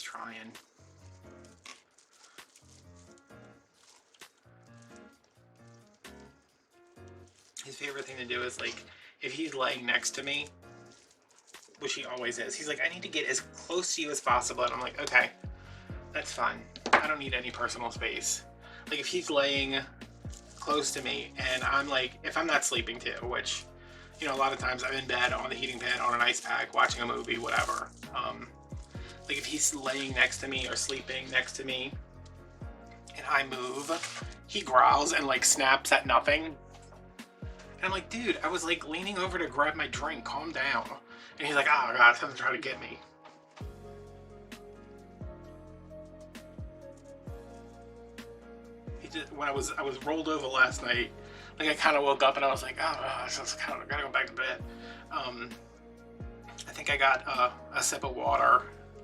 trying. His favorite thing to do is, like, if he's laying next to me, which he always is, he's like, I need to get as close to you as possible. And I'm like, okay, that's fine. I don't need any personal space. Like, if he's laying close to me and I'm like, if I'm not sleeping too, which, you know, a lot of times I'm in bed on the heating pad on an ice pack watching a movie, whatever. Like, if he's laying next to me or sleeping next to me and I move, he growls and, like, snaps at nothing. And I'm like, dude, I was, like, leaning over to grab my drink. Calm down. And he's like, oh God, something's trying to get me. He just, when I was rolled over last night, like, I kind of woke up and I was like, oh, I just kind of gotta go back to bed. I think I got a sip of water.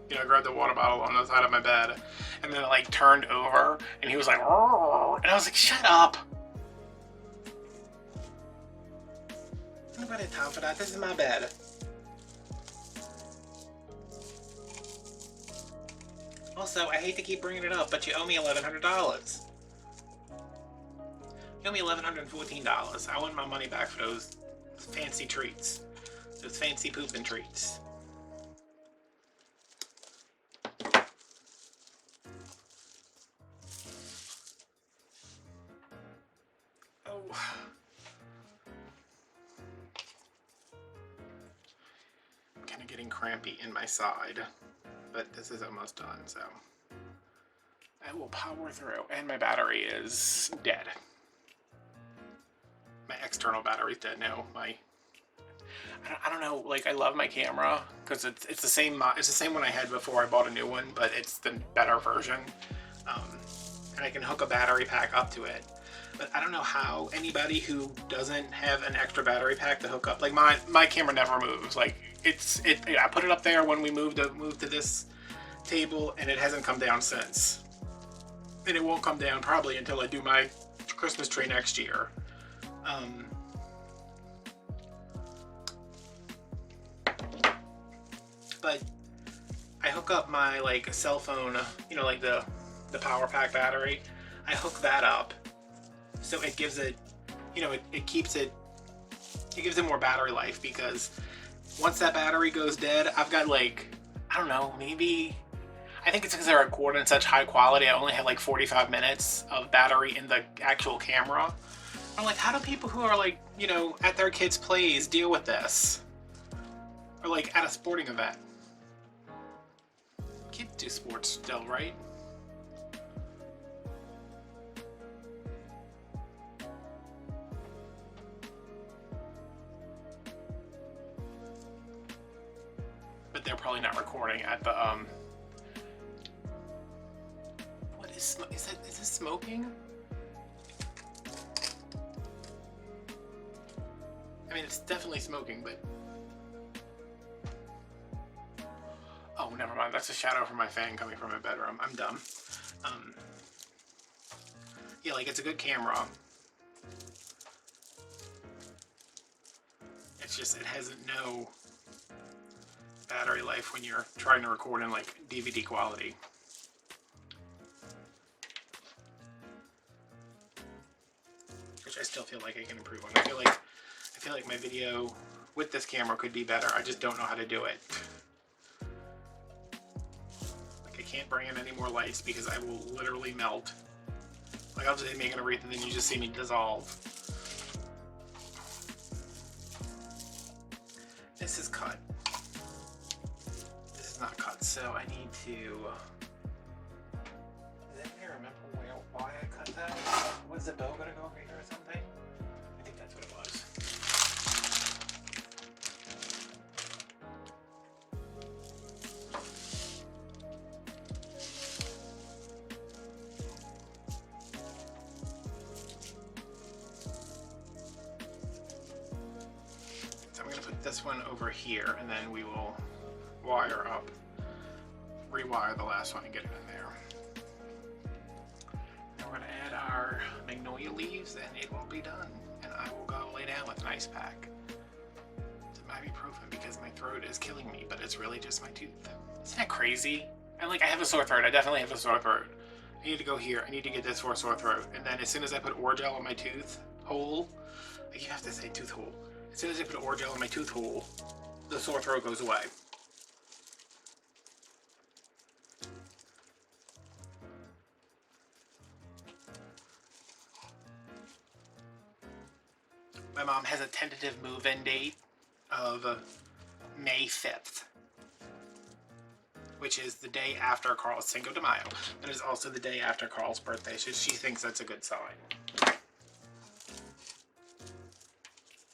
You know, I grabbed the water bottle on the side of my bed, and then it, like, turned over, and he was like, oh, and I was like, shut up. Nobody had time for that. This is my bed. Also, I hate to keep bringing it up, but you owe me $1,100. You owe me $1,114. I want my money back for those fancy treats. Those fancy pooping treats. Oh. I'm kind of getting crampy in my side, but this is almost done, so I will power through. And my battery is dead. My external battery's dead now. I don't know, like, I love my camera because it's the same one I had before I bought a new one, but it's the better version, and I can hook a battery pack up to it. But I don't know how anybody who doesn't have an extra battery pack to hook up, like, my camera never moves. Like, I put it up there when we moved to this table, and it hasn't come down since, and it won't come down probably until I do my Christmas tree next year. But I hook up my, like, cell phone, you know, like the power pack battery. I hook that up, so it gives it, you know, it gives it more battery life, because once that battery goes dead, I've got, like, I don't know, maybe, I think it's because I record in such high quality, I only have like 45 minutes of battery in the actual camera. I'm like, how do people who are, like, you know, at their kids' plays deal with this? Or, like, at a sporting event. Kids do sports still, right? But they're probably not recording at the, what is this smoking? I mean, it's definitely smoking, but... Oh, never mind. That's a shadow from my fan coming from my bedroom. I'm dumb. Yeah, like, it's a good camera. It's just, it has no battery life when you're trying to record in, like, DVD quality. Which I still feel like I can improve on. I feel like my video with this camera could be better. I just don't know how to do it. Like, I can't bring in any more lights because I will literally melt. Like, I'll just be making a wreath and then you just see me dissolve. This is cut. This is not cut, so I need to... Does anybody remember why I cut that? Was the bow gonna go over here or something? I think that's what it was. So I'm gonna put this one over here, and then we will wire up, rewire the last one and get it in there. And we're gonna add our magnolia leaves, and it will be done. And I will go lay down with an ice pack. Some ibuprofen because my throat is killing me, but it's really just my tooth. Isn't that crazy? And like I have a sore throat. I definitely have a sore throat. I need to go here. I need to get this for a sore throat. And then as soon as I put Orgel on my tooth hole, you have to say tooth hole. As soon as I put Orgel on my tooth hole, the sore throat goes away. My mom has a tentative move-in date of May 5th, which is the day after Carl's Cinco de Mayo. That is also the day after Carl's birthday, so she thinks that's a good sign. I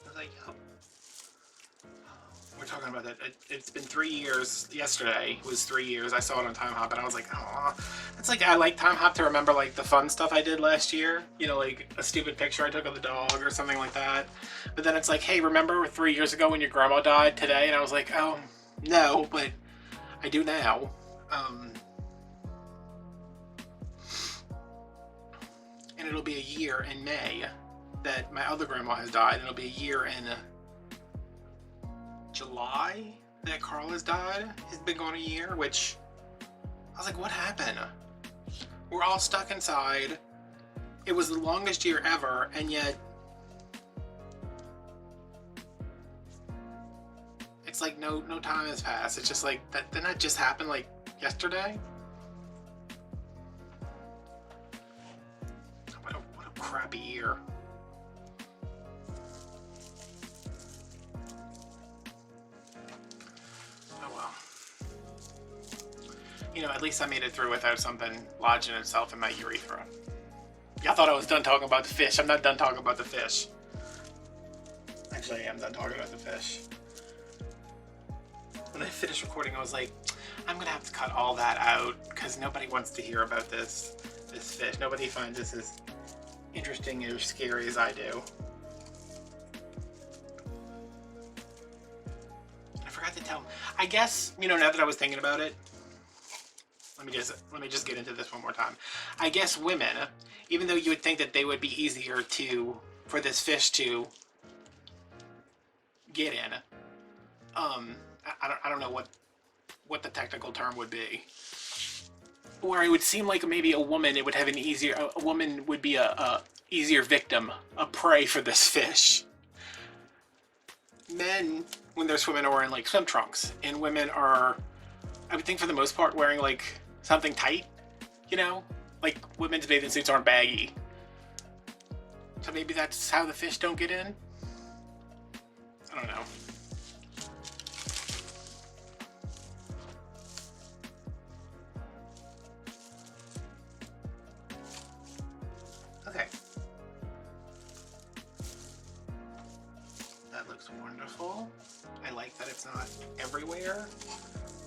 was like, oh. We're talking about that. It's been 3 years. Yesterday was 3 years. I saw it on Time Hop, and I was like, oh. It's like I like Time Hop to remember like the fun stuff I did last year. You know, like a stupid picture I took of the dog or something like that. But then it's like, hey, remember 3 years ago when your grandma died today? And I was like, oh, no, but I do now. And it'll be a year in May that my other grandma has died. And it'll be a year in July that Carl has died. He's been gone a year, which I was like, what happened? We're all stuck inside. It was the longest year ever, and yet it's like no time has passed. It's just like that. Didn't that just happen like yesterday? What a crappy year. Oh well. You know, at least I made it through without something lodging itself in my urethra. Y'all thought I was done talking about the fish. I'm not done talking about the fish. Actually, I am done talking about the fish. When I finished recording, I was like, I'm gonna have to cut all that out because nobody wants to hear about this fish. Nobody finds this as interesting or scary as I do. I forgot to tell him. I guess, you know, now that I was thinking about it, let me just get into this one more time. I guess women, even though you would think that they would be easier for this fish to get in, I don't know what the technical term would be. Where it would seem like maybe a woman would be a easier victim, a prey for this fish. Men, when they're swimming, are wearing like swim trunks, and women are, I would think for the most part, wearing like something tight, you know? Like women's bathing suits aren't baggy. So maybe that's how the fish don't get in? I don't know. Okay. That looks wonderful. I like that it's not everywhere.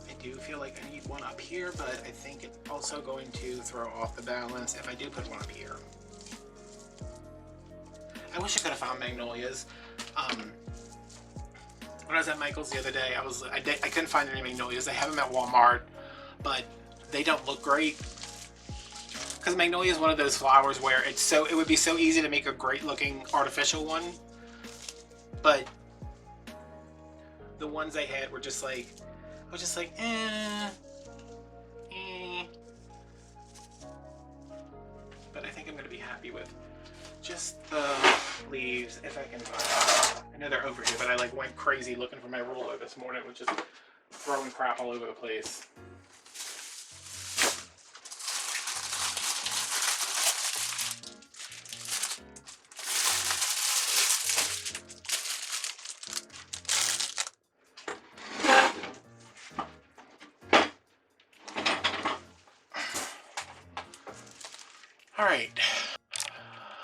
I do feel like I need one up here, but I think it's also going to throw off the balance if I do put one up here. I wish I could have found magnolias. When I was at Michael's the other day, I couldn't find any magnolias. They have them at Walmart, but they don't look great. Because magnolia is one of those flowers where it would be so easy to make a great looking artificial one, but the ones I had were just like, I was just like, But I think I'm going to be happy with just the leaves if I can find them. I know they're over here, but I like went crazy looking for my ruler this morning, which is throwing crap all over the place. Alright,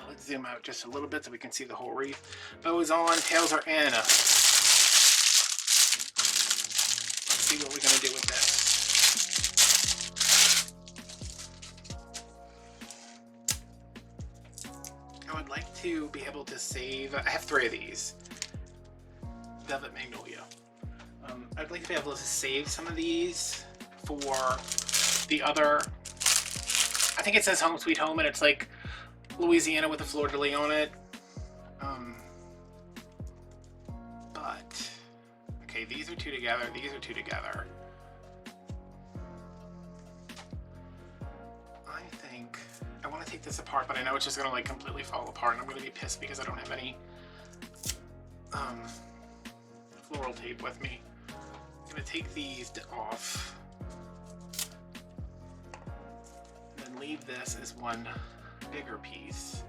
let's zoom out just a little bit so we can see the whole wreath. Bow is on, tails are in. Let's see what we're going to do with this. I would like to be able to save, I have 3 of these. Velvet Magnolia. I'd like to be able to save some of these for the other. I think it says Home Sweet Home, and it's like Louisiana with a fleur-de-lis on it. But, okay, these are 2 together, these are 2 together. to take this apart, but I know it's just going to like completely fall apart, and I'm going to be pissed because I don't have any floral tape with me. I'm going to take these off and then leave this as one bigger piece.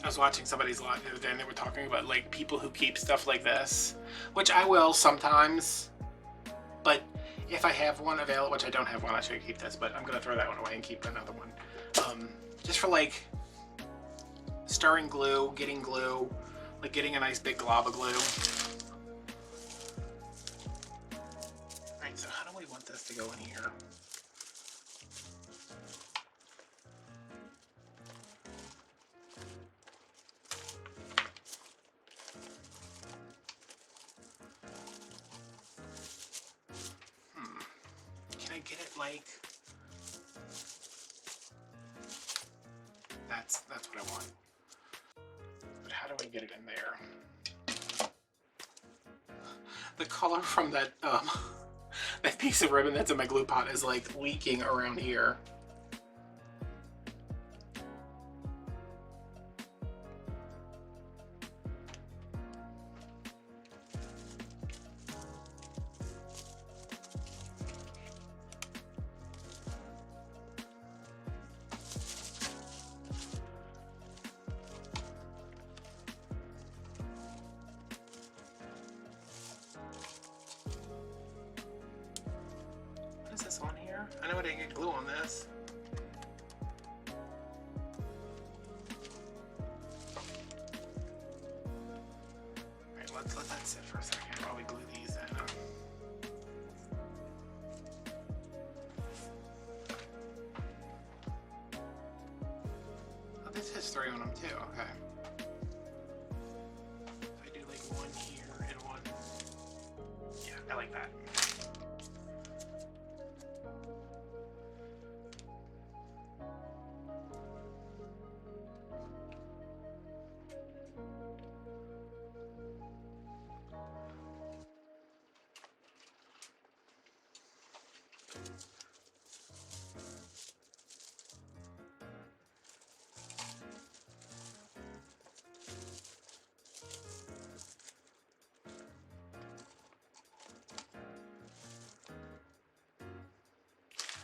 I was watching somebody's live the other day and they were talking about like people who keep stuff like this, which I will sometimes, but if I have one available, which I don't have one, I should keep this, but I'm gonna throw that one away and keep another one. Just for like stirring glue, like getting a nice big glob of glue. Alright, so how do we want this to go in here? Can I get it like... That's what I want. But how do I get it in there? The color from that that piece of ribbon that's in my glue pot is like leaking around here. What is this on here? I know I didn't get glue on this. Alright, let's let that sit for a second while we glue these in. Oh, this has 3 on them too, okay. If I do like one here and one... Yeah, I like that.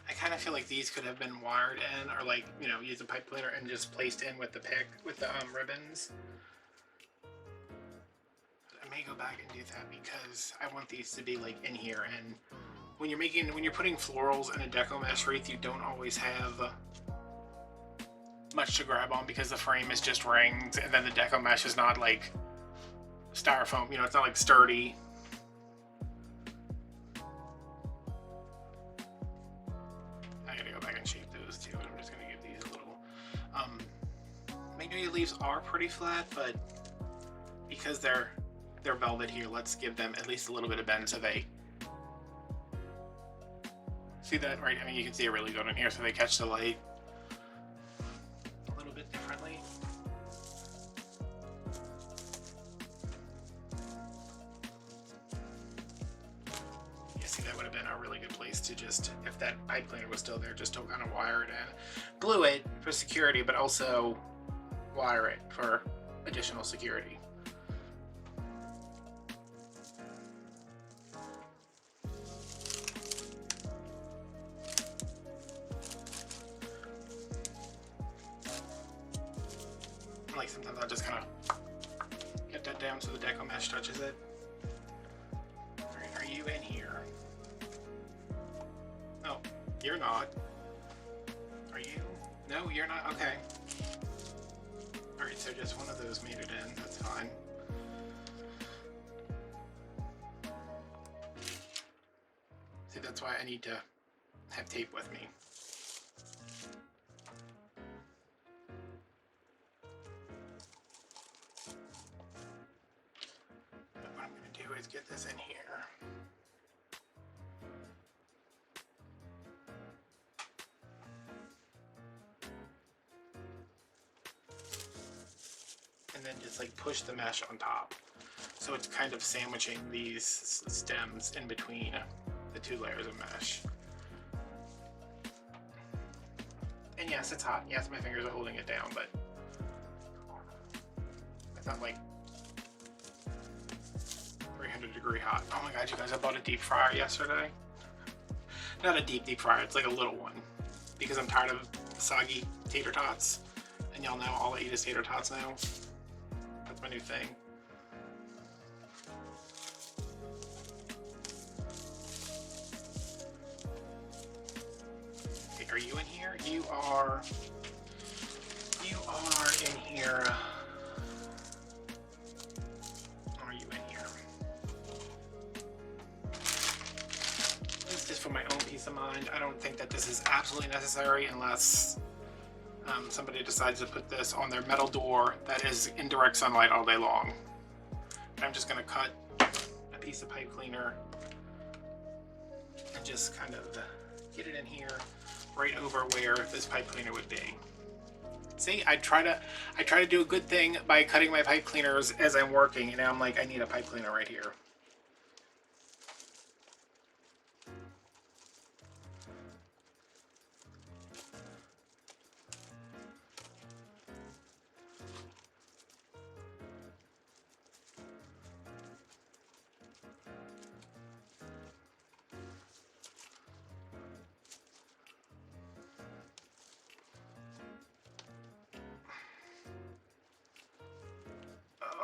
I kind of feel like these could have been wired in, or like, you know, use a pipe cleaner and just placed in with the pick, with the ribbons. But I may go back and do that because I want these to be like in here. And when you're putting florals in a deco mesh wreath, you don't always have much to grab on because the frame is just rings, and then the deco mesh is not like styrofoam, you know, it's not like sturdy. I gotta go back and shape those too, and I'm just gonna give these a little, magnolia leaves are pretty flat, but because they're velvet here, let's give them at least a little bit of bend so they see that, right? I mean, you can see it really good in here, so they catch the light a little bit differently. Yeah, see, that would have been a really good place to just, if that pipe cleaner was still there, just to kind of wire it in. Glue it for security, but also wire it for additional security. Like sometimes I'll just kind of get that down so the deco mesh touches it. Alright, are you in here? No, you're not. Are you? No, you're not? Okay. Alright, so just one of those made it in. That's fine. See, that's why I need to have tape with me. What I'm going to do is get this in here. then just like push the mesh on top. So it's kind of sandwiching these stems in between the 2 layers of mesh. And yes, it's hot. Yes, my fingers are holding it down, but it's not like 300-degree hot. Oh my god, you guys, I bought a deep fryer yesterday. Not a deep fryer, it's like a little one. Because I'm tired of soggy tater tots. And y'all know all I eat is tater tots now. That's my new thing. Okay, are you in here? You are in here. Are you in here? This is for my own peace of mind. I don't think that this is absolutely necessary unless somebody decides to put this on their metal door that is in direct sunlight all day long. And I'm just going to cut a piece of pipe cleaner and just kind of get it in here right over where this pipe cleaner would be. See, I try to do a good thing by cutting my pipe cleaners as I'm working, and now I'm like, I need a pipe cleaner right here.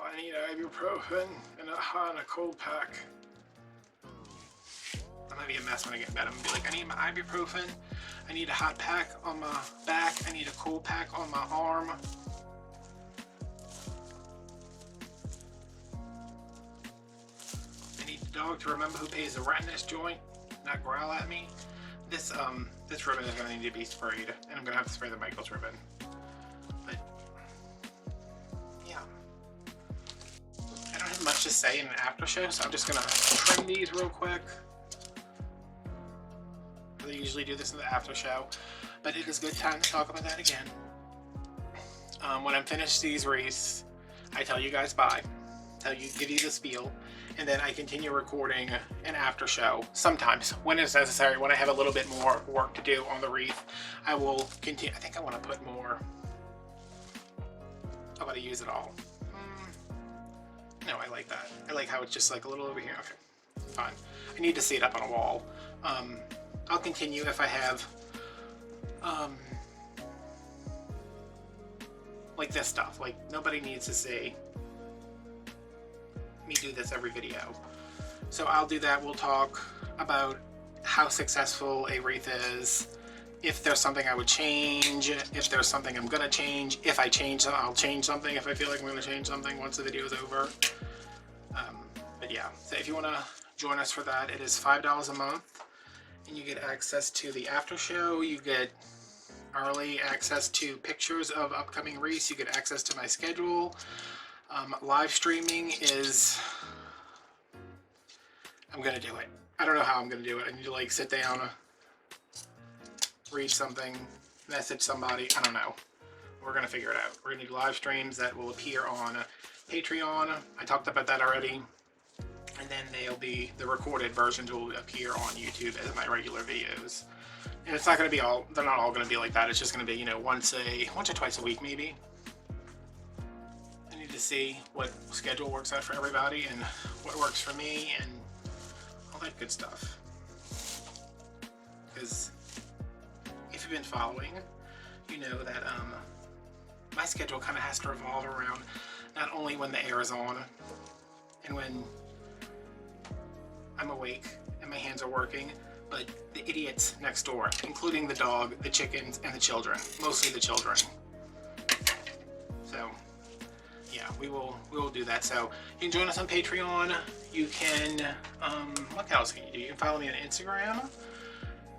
I need ibuprofen and a cold pack. I'm gonna be a mess when I get in bed. I'm gonna be like, I need my ibuprofen, I need a hot pack on my back, I need a cold pack on my arm. I need the dog to remember who pays the rent in this joint, not growl at me. This ribbon is gonna need to be sprayed, and I'm gonna have to spray the Michaels ribbon. But yeah. I don't have much to say in an after show, so I'm just gonna trim these real quick. I usually do this in the after show, but it is a good time to talk about that again. When I'm finished these wreaths, I tell you guys bye, give you the spiel, and then I continue recording an after show. Sometimes, when it's necessary, when I have a little bit more work to do on the wreath, I will continue. I think I want to put more. I want to use it all. No, I like that. I like how it's just like a little over here. Okay, fine. I need to see it up on a wall. I'll continue if I have like this stuff. Like, nobody needs to see me do this every video. So I'll do that. We'll talk about how successful a wreath is, if there's something I would change, if there's something I'm gonna change. If I change something, I'll change something if I feel like I'm gonna change something once the video is over. But yeah, so if you wanna join us for that, it is $5 a month, and you get access to the after show, you get early access to pictures of upcoming wreaths, you get access to my schedule. Live streaming is, I'm gonna do it. I don't know how I'm gonna do it. I need to like sit down, read something, message somebody, I don't know. We're gonna figure it out. We're gonna do live streams that will appear on Patreon. I talked about that already. And then the recorded versions will appear on YouTube as my regular videos. And it's not gonna be they're not all gonna be like that. It's just gonna be, you know, once or twice a week maybe. I need to see what schedule works out for everybody and what works for me and all that good stuff. Because if you've been following, you know that my schedule kind of has to revolve around not only when the air is on and when I'm awake and my hands are working, but the idiots next door, including the dog, the chickens, and the children. Mostly the children. So yeah, we will do that. So you can join us on Patreon. You can what else can you do? You can follow me on Instagram.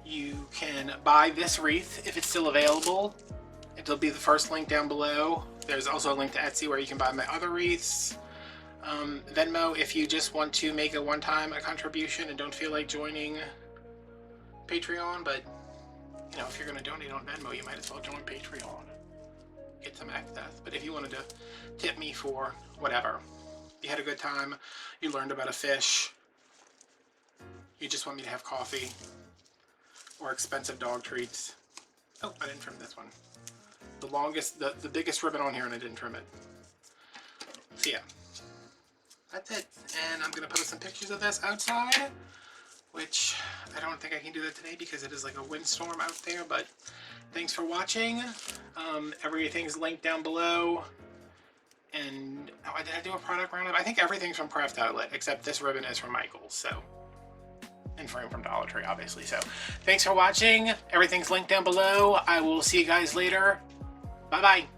You can buy this wreath if it's still available. It'll be the first link down below. There's also a link to Etsy where you can buy my other wreaths. Venmo if you just want to make a one-time contribution and don't feel like joining Patreon, but you know, if you're going to donate on Venmo, you might as well join Patreon. get some excess. But if you wanted to tip me for whatever, you had a good time, you learned about a fish, you just want me to have coffee or expensive dog treats. Oh, I didn't trim this one. The longest, the biggest ribbon on here, and I didn't trim it. So yeah, that's it. And I'm gonna post some pictures of this outside, which I don't think I can do that today because it is like a windstorm out there, but thanks for watching. Everything's linked down below. And oh, did I do a product roundup? I think everything's from Craft Outlet except this ribbon is from Michaels, so, and frame from Dollar Tree, obviously. So thanks for watching. Everything's linked down below. I will see you guys later. Bye bye.